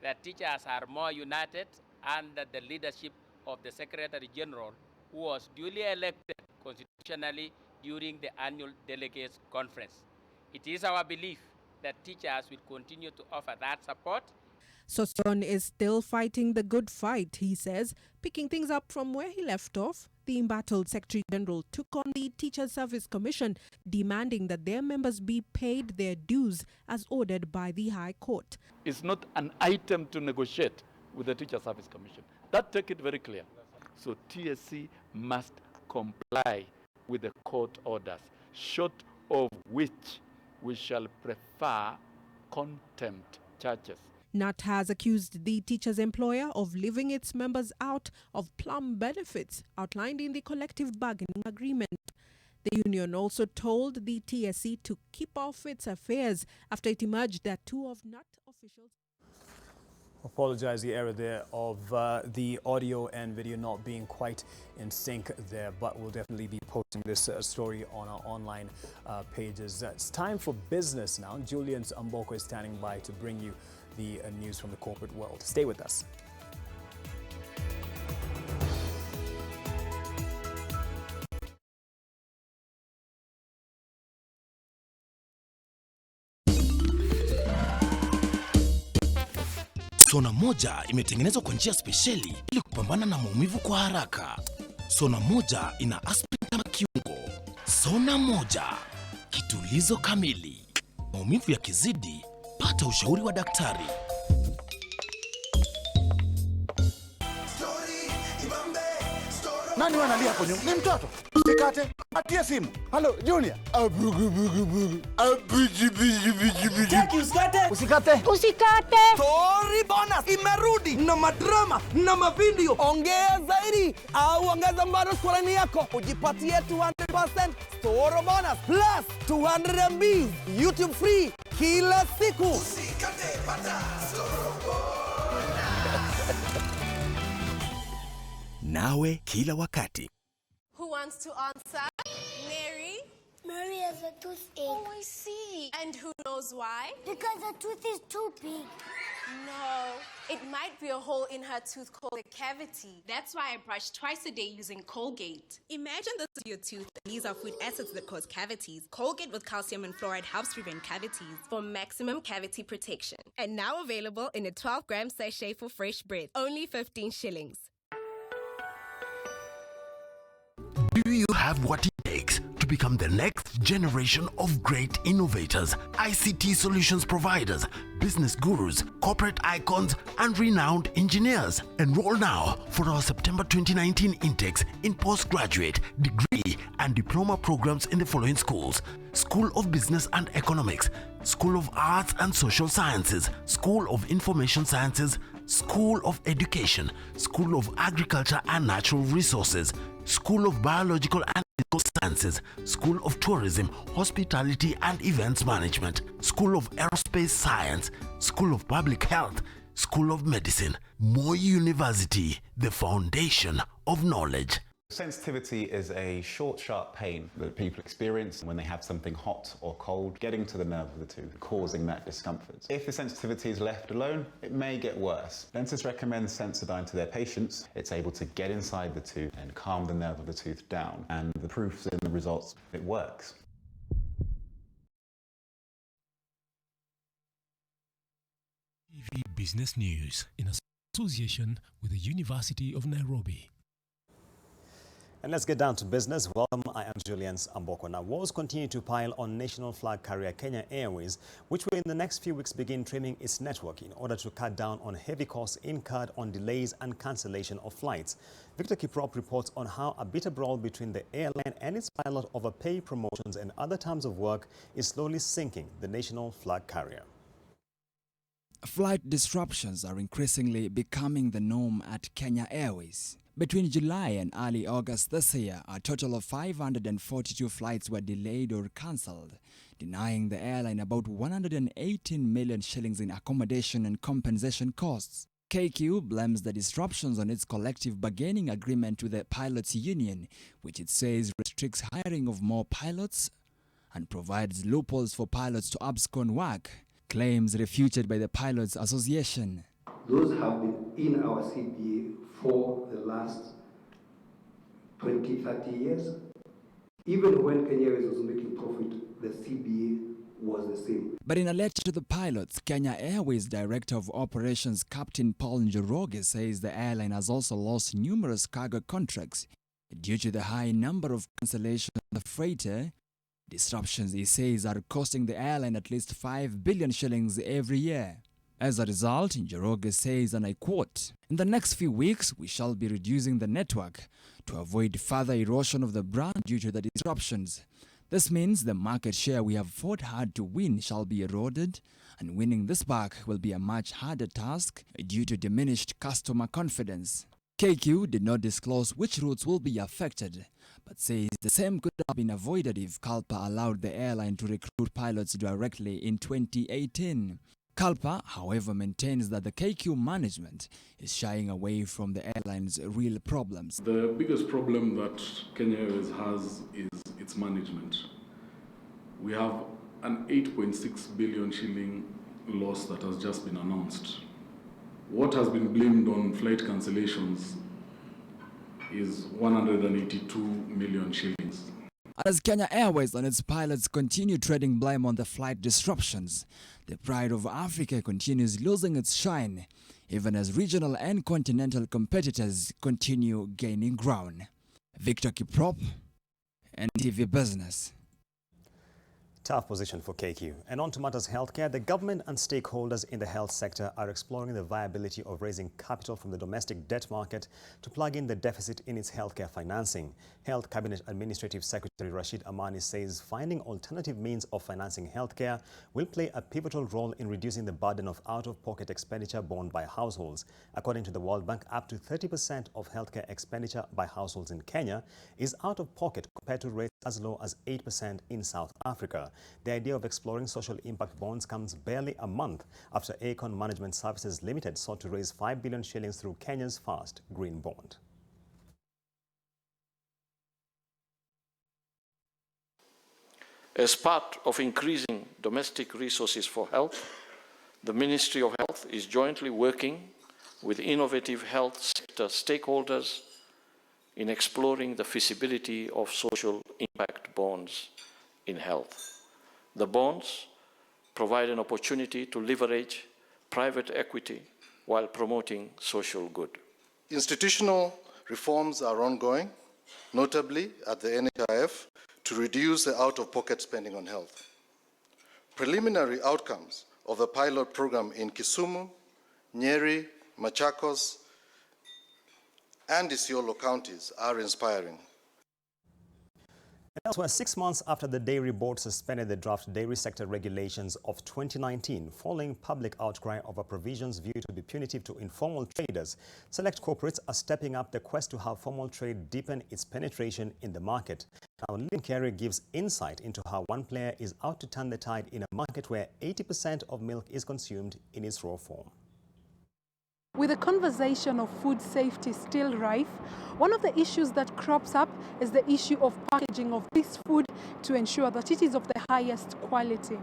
The teachers are more united under the leadership of the Secretary General, who was duly elected constitutionally during the annual delegates conference. It is our belief that teachers will continue to offer that support. Sossion is still fighting the good fight, he says. Picking things up from where he left off, the embattled Secretary General took on the Teachers Service Commission, demanding that their members be paid their dues as ordered by the High Court. It's not an item to negotiate with the Teacher Service Commission. That take it very clear. So TSC must comply with the court orders, short of which we shall prefer contempt charges. Nutt has accused the teachers' employer of leaving its members out of plum benefits outlined in the collective bargaining agreement. The union also told the TSC to keep off its affairs after it emerged that two of Nutt officials... Apologize the error there of the audio and video not being quite in sync there, but we'll definitely be posting this story on our online pages. It's time for business now. Julian Amboko is standing by to bring you the news from the corporate world. Stay with us. Sona moja imetengenezwa kwa njia spesheli ili kupambana na maumivu kwa haraka. Sona moja ina aspirin kama kiungo. Sona moja, kitulizo kamili. Maumivu yakizidi, pata ushauri wa daktari. Nani wanalia hapo nyuma? Ni mtoto. Usikate. Atie simu. Hello, Junior. Jackie, usikate. Usikate. Usikate. Story bonus imerudi na madrama na mavideo. Ongea zaidi au ongeza mbado skorani yako. Ujipatie 200% story bonus plus 200 MB YouTube free kila siku. Usikate pata story bonus. Nawe kila wakati. Who wants to answer? Mary? Mary has a toothache. Oh, I see. And who knows why? Because the tooth is too big. No, it might be a hole in her tooth called a cavity. That's why I brush twice a day using Colgate. Imagine this is your tooth. These are food acids that cause cavities. Colgate with calcium and fluoride helps prevent cavities For maximum cavity protection. and now available in a 12-gram sachet for fresh breath. Only 15 shillings. Do you have what it takes to become the next generation of great innovators, ICT solutions providers, business gurus, corporate icons, and renowned engineers. Enroll now for our September 2019 intakes in postgraduate, degree, and diploma programs in the following schools: School of Business and Economics, School of Arts and Social Sciences, School of Information Sciences, School of Education, School of Agriculture and Natural Resources, School of Biological and Physical Sciences, School of Tourism, Hospitality and Events Management, School of Aerospace Science, School of Public Health, School of Medicine. Moi University, the foundation of knowledge. Sensitivity is a short, sharp pain that people experience when they have something hot or cold getting to the nerve of the tooth, causing that discomfort. If the sensitivity is left alone, it may get worse. Dentists recommend Sensodyne to their patients. It's able to get inside the tooth and calm the nerve of the tooth down, and the proof's in the results. It works. NTV Business News in association with the University of Nairobi. And let's get down to business. Welcome, I am Julian's Amboko. Now, woes continue to pile on national flag carrier Kenya Airways, which will in the next few weeks begin trimming its network in order to cut down on heavy costs incurred on delays and cancellation of flights. Victor Kiprop reports on how a bitter brawl between the airline and its pilot over pay, promotions and other terms of work is slowly sinking the national flag carrier. Flight disruptions are increasingly becoming the norm at Kenya Airways. Between July and early August this year, a total of 542 flights were delayed or cancelled, denying the airline about 118 million shillings in accommodation and compensation costs. KQ blames the disruptions on its collective bargaining agreement with the pilots' union, which it says restricts hiring of more pilots and provides loopholes for pilots to abscond work, claims refuted by the Pilots Association. Those have been in our CBA for the last 20, 30 years. Even when Kenya Airways was making profit, the CBA was the same. But in a letter to the pilots, Kenya Airways Director of Operations Captain Paul Njoroge says the airline has also lost numerous cargo contracts due to the high number of cancellations of the freighter. Disruptions, he says, are costing the airline at least 5 billion shillings every year. As a result, Njoroge says, and I quote, "In the next few weeks, we shall be reducing the network to avoid further erosion of the brand due to the disruptions. This means the market share we have fought hard to win shall be eroded, and winning this back will be a much harder task due to diminished customer confidence." KQ did not disclose which routes will be affected, but says the same could have been avoided if Kalpa allowed the airline to recruit pilots directly in 2018. Kalpa, however, maintains that the KQ management is shying away from the airline's real problems. The biggest problem that Kenya Airways has is its management. We have an 8.6 billion shilling loss that has just been announced. What has been blamed on flight cancellations is 182 million shillings. As Kenya Airways and its pilots continue treading blame on the flight disruptions, the pride of Africa continues losing its shine, even as regional and continental competitors continue gaining ground. Victor Kiprop, NTV Business. Tough position for KQ. And on to matters healthcare, the government and stakeholders in the health sector are exploring the viability of raising capital from the domestic debt market to plug in the deficit in its healthcare financing. Health Cabinet Administrative Secretary Rashid Amani says finding alternative means of financing healthcare will play a pivotal role in reducing the burden of out-of-pocket expenditure borne by households. According to the World Bank, up to 30% of healthcare expenditure by households in Kenya is out-of-pocket compared to rates as low as 8% in South Africa. The idea of exploring social impact bonds comes barely a month after Aecon Management Services Limited sought to raise 5 billion shillings through Kenya's first green bond. As part of increasing domestic resources for health, the Ministry of Health is jointly working with innovative health sector stakeholders in exploring the feasibility of social impact bonds in health. The bonds provide an opportunity to leverage private equity while promoting social good. Institutional reforms are ongoing, notably at the NHIF, to reduce the out-of-pocket spending on health. Preliminary outcomes of the pilot program in Kisumu, Nyeri, Machakos, and Isiolo counties are inspiring. And elsewhere, 6 months after the Dairy Board suspended the draft dairy sector regulations of 2019 following public outcry over provisions viewed to be punitive to informal traders, select corporates are stepping up the quest to have formal trade deepen its penetration in the market. Now, Lynn Carey gives insight into how one player is out to turn the tide in a market where 80% of milk is consumed in its raw form. With the conversation of food safety still rife, one of the issues that crops up is the issue of packaging of this food to ensure that it is of the highest quality.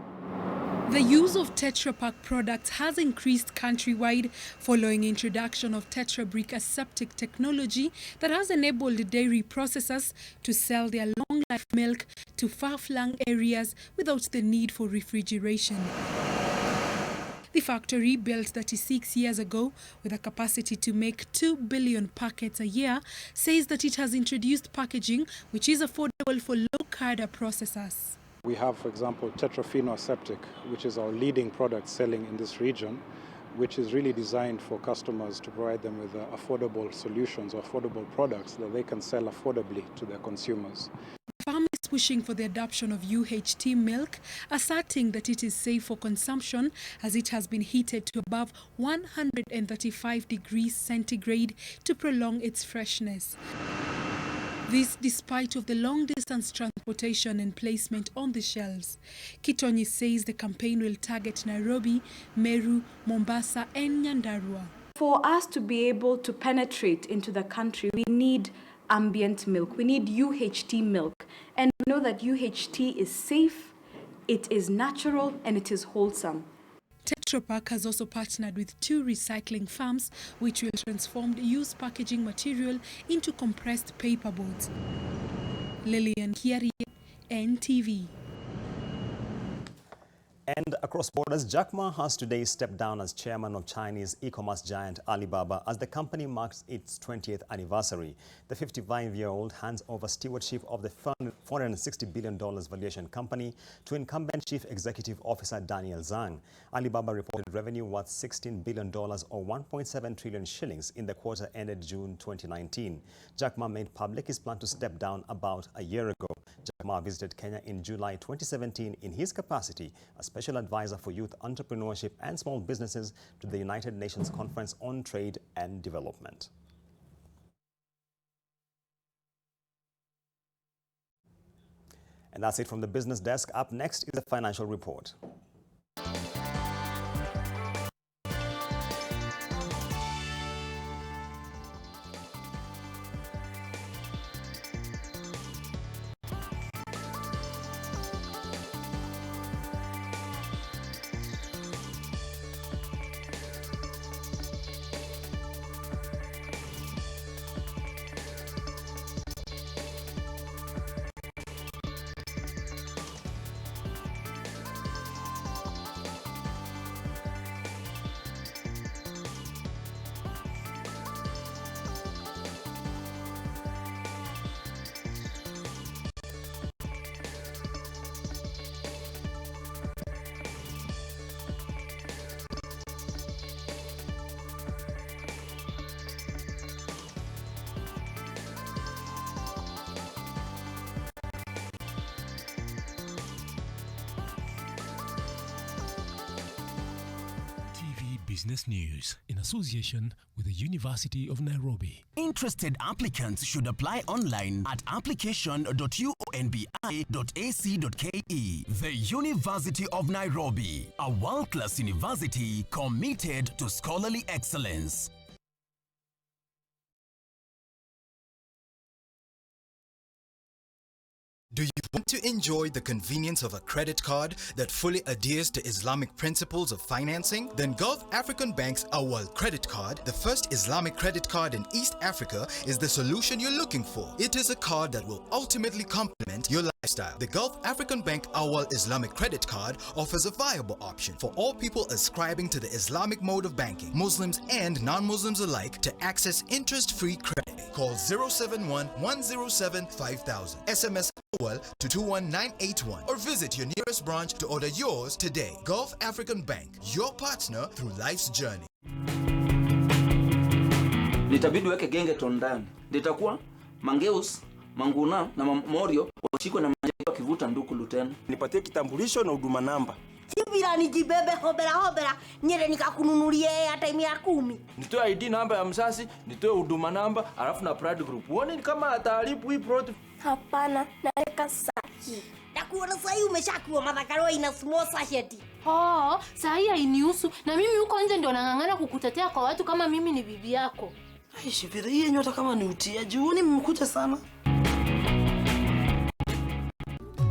The use of Tetra Pak products has increased countrywide following introduction of Tetra Brick aseptic technology that has enabled dairy processors to sell their long-life milk to far-flung areas without the need for refrigeration. The factory, built 36 years ago with a capacity to make 2 billion packets a year, says that it has introduced packaging which is affordable for low-carder processors. We have, for example, Tetrafino Aseptic, which is our leading product selling in this region, which is really designed for customers to provide them with affordable solutions or affordable products that they can sell affordably to their consumers. Farmers pushing for the adoption of UHT milk, asserting that it is safe for consumption as it has been heated to above 135 degrees centigrade to prolong its freshness. This despite of the long-distance transportation and placement on the shelves. Kitonyi says the campaign will target Nairobi, Meru, Mombasa and Nyandarua. For us to be able to penetrate into the country, we need ambient milk. We need UHT milk. And we know that UHT is safe, it is natural, and it is wholesome. Tetra Pak has also partnered with 2 recycling farms which will transform used packaging material into compressed paperboards. Lillian Kiari, NTV. And across borders, Jack Ma has today stepped down as chairman of Chinese e-commerce giant Alibaba as the company marks its 20th anniversary. The 55-year-old hands over stewardship of the $460 billion valuation company to incumbent Chief Executive Officer Daniel Zhang. Alibaba reported revenue worth $16 billion or 1.7 trillion shillings in the quarter ended June 2019. Jack Ma made public his plan to step down about a year ago. Jack Ma visited Kenya in July 2017 in his capacity as Special Advisor for Youth Entrepreneurship and Small Businesses to the United Nations Conference on Trade and Development. And that's it from the business desk. Up next is the financial report. Business News in association with the University of Nairobi. Interested applicants should apply online at application.unbi.ac.ke. The University of Nairobi, a world-class university committed to scholarly excellence. Do you want to enjoy the convenience of a credit card that fully adheres to Islamic principles of financing? Then Gulf African Bank's Awal Credit Card, the first Islamic credit card in East Africa, is the solution you're looking for. It is a card that will ultimately complement your lifestyle. The Gulf African Bank Awal Islamic Credit Card offers a viable option for all people ascribing to the Islamic mode of banking, Muslims and non-Muslims alike, to access interest-free credit. Call 071 107 5000. SMS Awal to 21981 or visit your nearest branch to order yours today. Gulf African Bank, your partner through life's journey. Litabidi weke gengeton ndani. Litakuwa Mangeus, Manguna na Morio washikwe na Manjeko kivuta nduku lutena. Nipatie kitambulisho na huduma namba. Sibira nijibebe hobera nyere nikakununulie hata 10. Nitoe ID namba ya msasi, nitoe huduma namba, alafu na Pride Group. Uone kama ataharibu hii product. Hapana, naweka sahi. Nakuona sahi umeshakuwa madhakaro ina small sachet. Sahi hainihusu na mimi huko nje ndio nangangana kukutetea kwa watu kama mimi ni bibi yako. Aishi vile hii nyota kama ni utia juuni mmekuja sana.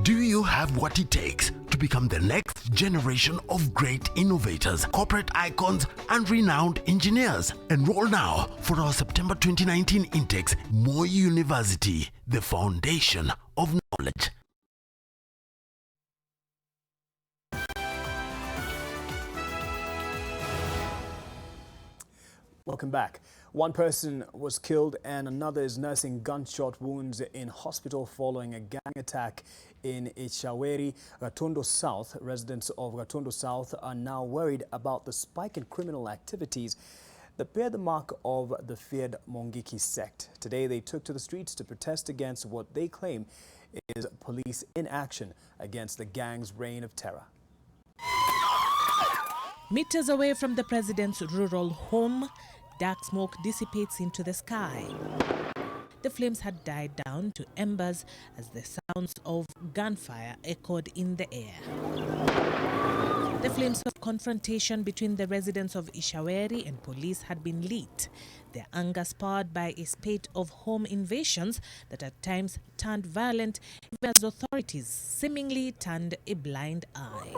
Do you have what it takes to become the next generation of great innovators, corporate icons, and renowned engineers? Enroll now for our September 2019 intakes, Moi University, the foundation of knowledge. Welcome back. One person was killed and another is nursing gunshot wounds in hospital following a gang attack in Ishaweri, Gatondo South. Residents of Gatondo South are now worried about the spike in criminal activities that bear the mark of the feared Mungiki sect. Today they took to the streets to protest against what they claim is police inaction against the gang's reign of terror. Meters away from the president's rural home, dark smoke dissipates into the sky. The flames had died down to embers as the sounds of gunfire echoed in the air. The flames of confrontation between the residents of Ishaweri and police had been lit, their anger spurred by a spate of home invasions that at times turned violent, even as authorities seemingly turned a blind eye.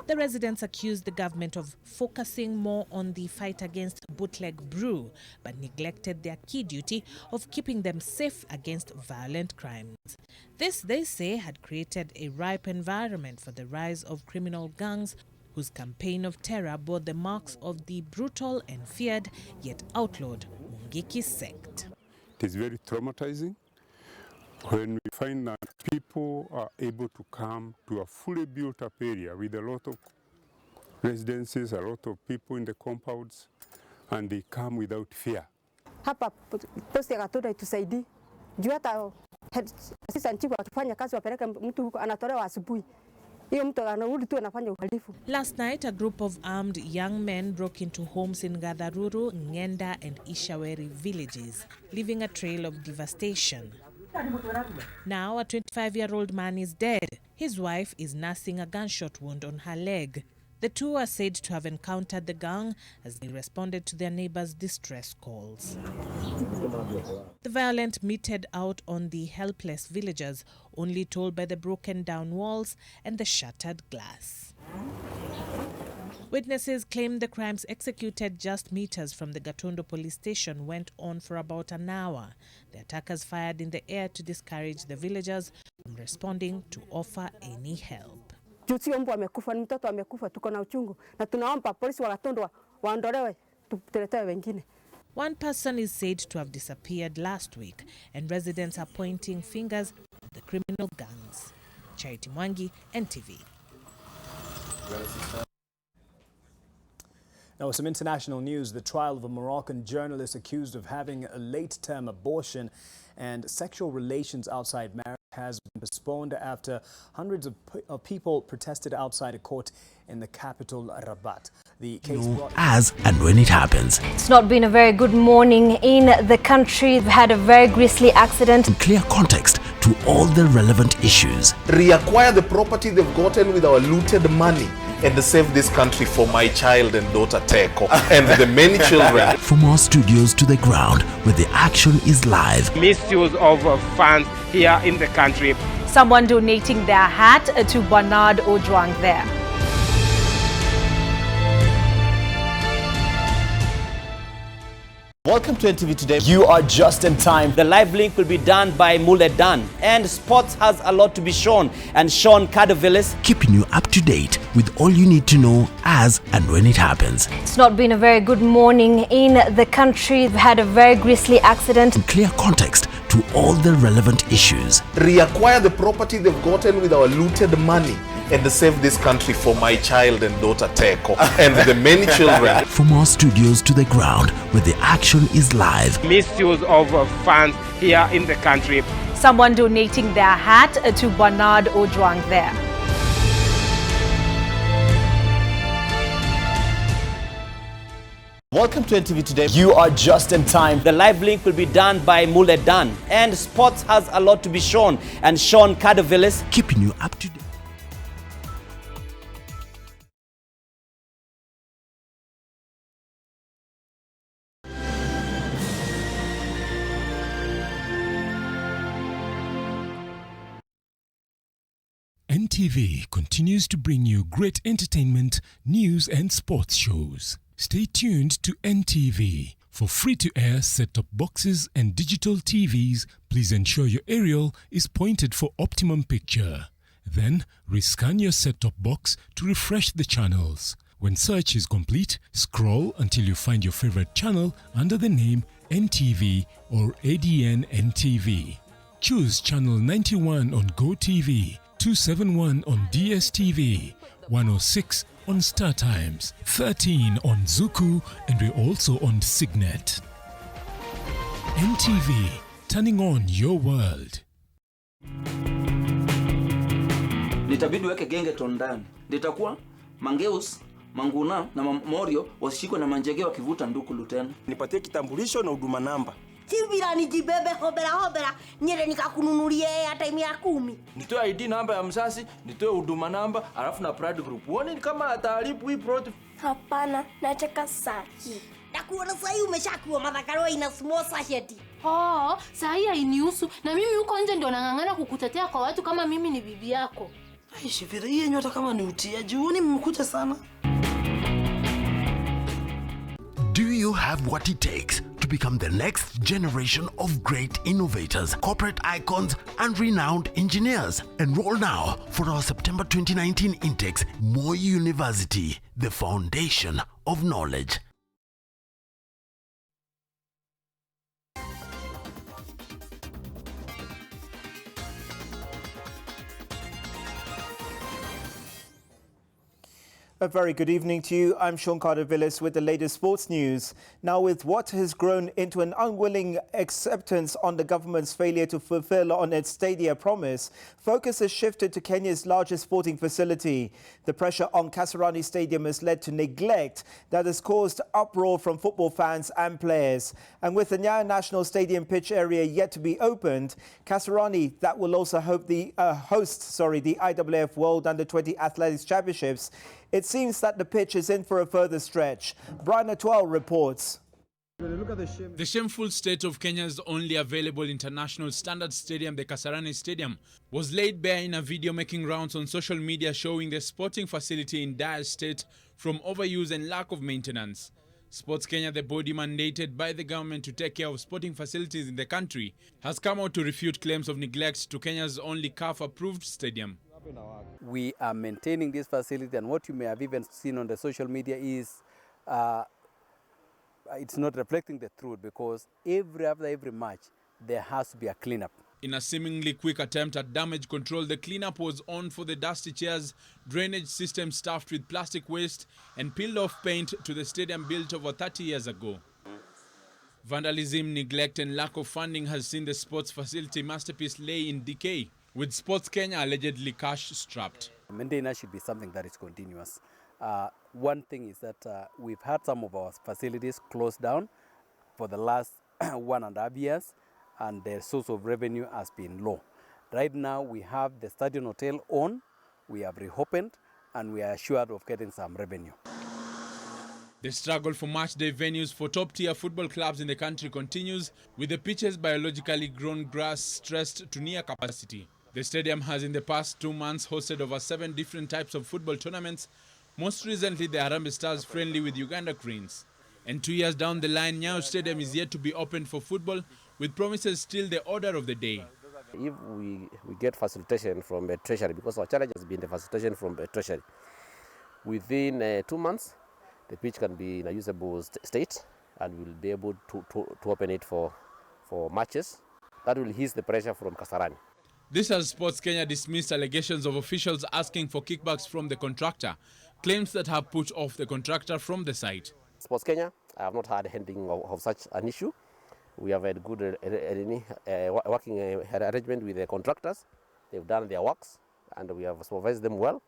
The residents accused the government of focusing more on the fight against bootleg brew, but neglected their key duty of keeping them safe against violent crimes. This, they say, had created a ripe environment for the rise of criminal gangs whose campaign of terror bore the marks of the brutal and feared yet outlawed Mungiki sect. It is very traumatizing when we find that people are able to come to a fully built up area with a lot of residences, a lot of people in the compounds, and they come without fear. Hapa posti ya Gatondo itusaidii. Juu hata assistant chief atufanya kazi wapeleke mtu huko anatolewa asubuhi. Hiyo mtu anarudi tu anafanya uhalifu. Last night, a group of armed young men broke into homes in Gadaruru, Ngenda and Ishaweri villages, leaving a trail of devastation. Now, a 25-year-old man is dead. His wife is nursing a gunshot wound on her leg. The two are said to have encountered the gang as they responded to their neighbors' distress calls. The violent meted out on the helpless villagers, only told by the broken down walls and the shattered glass. Witnesses claim the crimes executed just meters from the Gatondo police station went on for about an hour. The attackers fired in the air to discourage the villagers from responding to offer any help. Sio mtu amekufa, ni mtoto amekufa, tuko na uchungu na tunaomba polisi wa Gatondo waondolewe tuteletee wengine. One person is said to have disappeared last week, and residents are pointing fingers at the criminal gangs. Charity Mwangi, NTV. Now, some international news. The trial of a Moroccan journalist accused of having a late-term abortion and sexual relations outside marriage has been postponed after hundreds of people protested outside a court in the capital, Rabat. The case as and when it happens. It's not been a very good morning in the country. We've had a very grisly accident. Clear context to all the relevant issues. Reacquire the property they've gotten with our looted money and save this country for my child and daughter Teko and the many children. From our studios to the ground where the action is live. Misuse of funds here in the country. Someone donating their hat to Bernard Ojwang there. Welcome to NTV Today. You are just in time. The live link will be done by Muledan, and sports has a lot to be shown. And Sean Cardovillis keeping you up to date with all you need to know as and when it happens. It's not been a very good morning in the country. We've had a very grisly accident. Clear context to all the relevant issues. Reacquire the property they've gotten with our looted money and save this country for my child and daughter Teko and the many children. From our studios to the ground, where the action is live. Misuse of funds here in the country. Someone donating their hat to Bernard Ojwang there. Welcome to NTV Today. You are just in time. The live link will be done by Mule Dan. And sports has a lot to be shown. And Sean Cardovillis keeping you up to date. NTV continues to bring you great entertainment, news and sports shows. Stay tuned to NTV. For free-to-air set-top boxes and digital TVs, please ensure your aerial is pointed for optimum picture. Then, rescan your set-top box to refresh the channels. When search is complete, scroll until you find your favorite channel under the name NTV or ADN NTV. Choose channel 91 on GoTV, 271 on DSTV, 106 on StarTimes, 13 on Zuku, and we're also on Signet. NTV, turning on your world. Nitabidi weke genge tondani. Litakuwa Mangeus, Manguna na Morio wasishikwe na Manjege wakivuta nduku lutena. Nipatie kitambulisho na huduma namba. Sibira nijibebe hobera nyere nikakununulie hata 10. Nitoe ID namba ya msasi, nitoe huduma namba, alafu na pride group. Uone kama ataharibu hii project. Hapana, nataka saki. Nakuona sasa umeshakuwa madhakaro ina small sachet. Oh, sasa hainihusu na mimi huko nje ndio nangangana kukutetea kwa watu kama mimi ni bibi yako. Aishi vile hii nyota kama ni utiaji, uone mmekuja sana. Do you have what it takes to become the next generation of great innovators, corporate icons, and renowned engineers? Enroll now for our September 2019 intakes, Moi University, the foundation of knowledge. A very good evening to you. I'm Sean Cardovillis with the latest sports news. Now, with what has grown into an unwilling acceptance on the government's failure to fulfill on its stadia promise, focus has shifted to Kenya's largest sporting facility. The pressure on Kasarani Stadium has led to neglect that has caused uproar from football fans and players. And with the Nyayo National Stadium pitch area yet to be opened, Kasarani, that will also host the IAAF World Under-20 Athletics Championships, it seems that the pitch is in for a further stretch. Brian Atwell reports. The shameful state of Kenya's only available international standard stadium, the Kasarani Stadium, was laid bare in a video making rounds on social media showing the sporting facility in dire state from overuse and lack of maintenance. Sports Kenya, the body mandated by the government to take care of sporting facilities in the country, has come out to refute claims of neglect to Kenya's only CAF-approved stadium. We are maintaining this facility, and what you may have even seen on the social media is it's not reflecting the truth, because after every match there has to be a cleanup. In a seemingly quick attempt at damage control, the cleanup was on for the dusty chairs, drainage system stuffed with plastic waste, and peeled off paint to the stadium built over 30 years ago. Vandalism, neglect, and lack of funding has seen the sports facility masterpiece lay in decay, with Sports Kenya allegedly cash-strapped. Maintenance should be something that is continuous. One thing is that we've had some of our facilities closed down for the last 1.5 years, and their source of revenue has been low. Right now, we have the Stadium Hotel on, we have reopened, and we are assured of getting some revenue. The struggle for match-day venues for top-tier football clubs in the country continues, with the pitches biologically grown grass stressed to near capacity. The stadium has in the past 2 months hosted over 7 different types of football tournaments, most recently the Harambee Stars friendly with Uganda Cranes. And 2 years down the line, Nyayo Stadium is yet to be opened for football, with promises still the order of the day. If we get facilitation from the Treasury, because our challenge has been the facilitation from the Treasury, within 2 months, the pitch can be in a usable state, and we'll be able to open it for matches That will ease the pressure from Kasarani. This has Sports Kenya dismissed allegations of officials asking for kickbacks from the contractor, claims that have put off the contractor from the site. Sports Kenya, I have not had anything of such an issue. We have had good working arrangement with the contractors. They've done their works and we have supervised them well,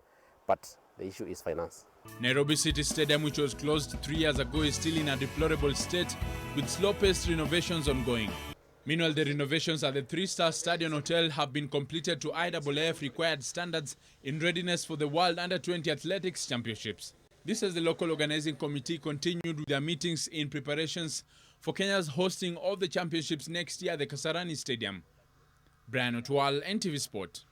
but the issue is finance. Nairobi City Stadium, which was closed 3 years ago, is still in a deplorable state with slow-paced renovations ongoing. Meanwhile, the renovations at the 3-star Stadium Hotel have been completed to IAAF required standards in readiness for the World Under-20 Athletics Championships. This as the local organizing committee continued with their meetings in preparations for Kenya's hosting of the championships next year at the Kasarani Stadium. Brian Otwal, NTV Sport.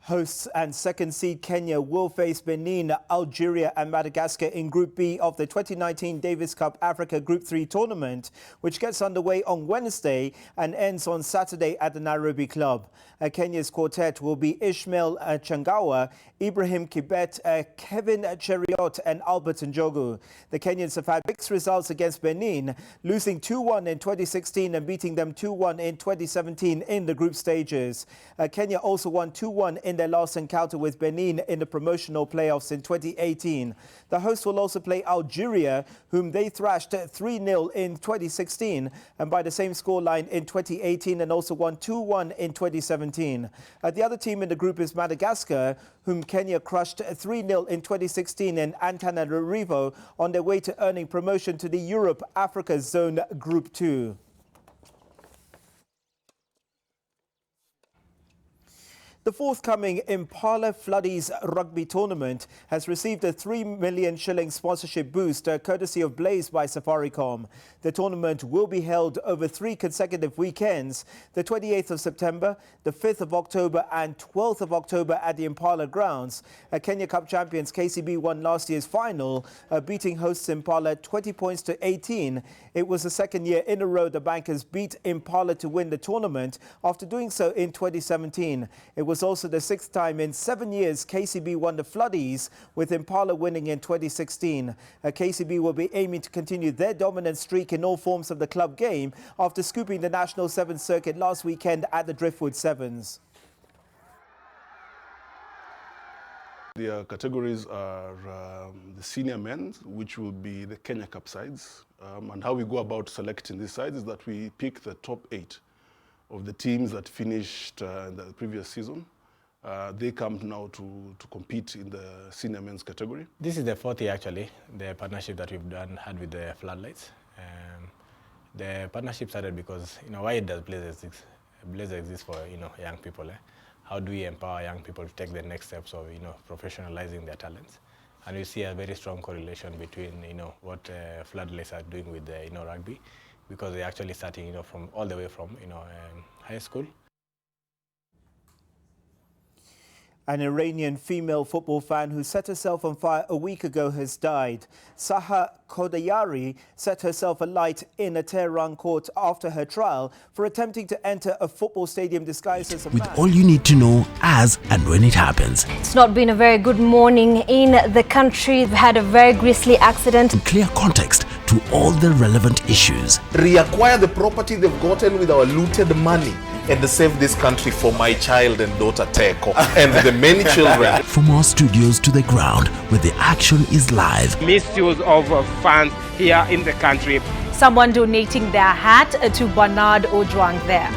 Hosts and second seed Kenya will face Benin, Algeria and Madagascar in Group B of the 2019 Davis Cup Africa Group 3 tournament, which gets underway on Wednesday and ends on Saturday at the Nairobi club. Kenya's quartet will be Ishmael Changawa, Ibrahim Kibet, Kevin Cheriot and Albert Njogu. The Kenyans have had mixed results against Benin, losing 2-1 in 2016 and beating them 2-1 in 2017 in the group stages. Kenya also won 2-1 in their last encounter with Benin in the promotional playoffs in 2018. The hosts will also play Algeria, whom they thrashed 3-0 in 2016 and by the same scoreline in 2018, and also won 2-1 in 2017. The other team in the group is Madagascar, whom Kenya crushed 3-0 in 2016 in Antananarivo on their way to earning promotion to the Europe-Africa Zone Group 2. The forthcoming Impala Floodies rugby tournament has received a 3 million shilling sponsorship boost courtesy of Blaze by Safaricom. The tournament will be held over 3 consecutive weekends, the 28th of September, the 5th of October and 12th of October at the Impala grounds. Kenya Cup champions KCB won last year's final, beating hosts Impala 20 points to 18. It was the second year in a row the Bankers beat Impala to win the tournament after doing so in 2017. It was also the 6th time in 7 years KCB won the Floodies, with Impala winning in 2016. KCB will be aiming to continue their dominant streak in all forms of the club game after scooping the National Sevens circuit last weekend at the Driftwood Sevens. Their categories are the senior men's, which will be the Kenya Cup sides. And how we go about selecting these sides is that we pick the top 8 of the teams that finished in the previous season. They come now to compete in the senior men's category. This is the 4th year actually, the partnership that we've had with the Floodlights. The partnership started because, why does Blaze exist? Blaze exists for, young people. How do we empower young people to take the next steps of, professionalizing their talents? And we see a very strong correlation between, what Floodlights are doing with the, rugby, because they're actually starting, from all the way from, high school. An Iranian female football fan who set herself on fire a week ago has died. Saha Kodayari set herself alight in a Tehran court after her trial for attempting to enter a football stadium disguised as a man. With all you need to know as and when it happens. It's not been a very good morning in the country. We've had a very grisly accident. In clear context to all the relevant issues. Reacquire the property they've gotten with our looted money and save this country for my child and daughter Teko and the many children. From our studios to the ground where the action is live. Misuse of funds here in the country. Someone donating their hat to Bernard Ojwang there.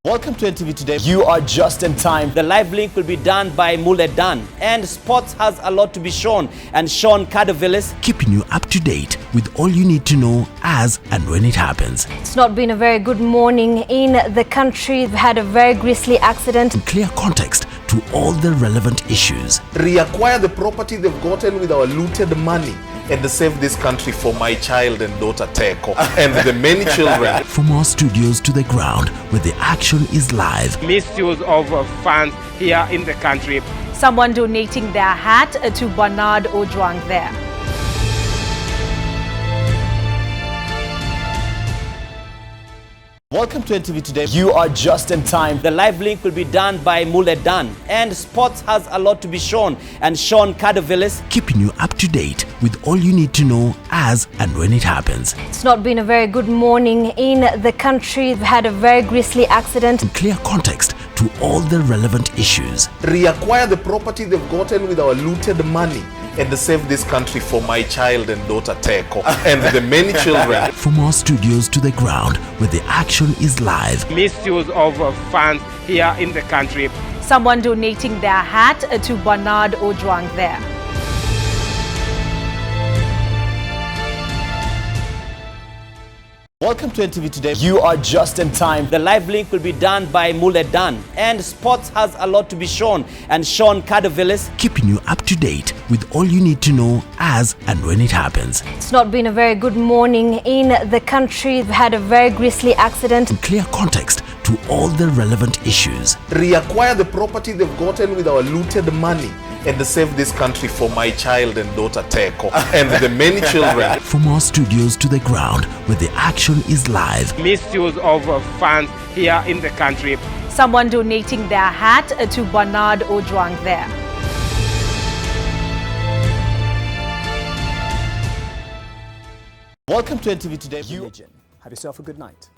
Welcome to NTV Today. You are just in time. The live link will be done by Muledan, and sports has a lot to be shown. And Sean Cardovillis keeping you up to date with all you need to know as and when it happens. It's not been a very good morning in the country. We've had a very grisly accident. In clear context to all the relevant issues. Reacquire the property they've gotten with our looted money and save this country for my child and daughter Teko and the many children. From our studios to the ground where the action is live. Misuse of funds here in the country. Someone donating their hat to Bernard Ojwang there. Welcome to NTV Today. You are just in time. The live link will be done by Muledan, and sports has a lot to be shown. And Sean Cardovillis, keeping you up to date with all you need to know as and when it happens. It's not been a very good morning in the country. We've had a very grisly accident. In clear context to all the relevant issues. Reacquire the property they've gotten with our looted money and save this country for my child and daughter Teko and the many children. From our studios to the ground where the action is live. Misuse of funds here in the country. Someone donating their hat to Bernard Ojwang there. welcome to NTV Today. You are just in time. The live link will be done by Muledan, and sports has a lot to be shown. And Sean Cardovillis, keeping you up to date with all you need to know as and when it happens. It's not been a very good morning in the country. We've had a very grisly accident. In clear context to all the relevant issues. Reacquire the property they've gotten with our looted money and save this country for my child and daughter Teko and the many children. From our studios to the ground where the action is live. Misuse of funds here in the country. Someone donating their hat to Bernard Ojwang there. Welcome to NTV Today. Have yourself a good night.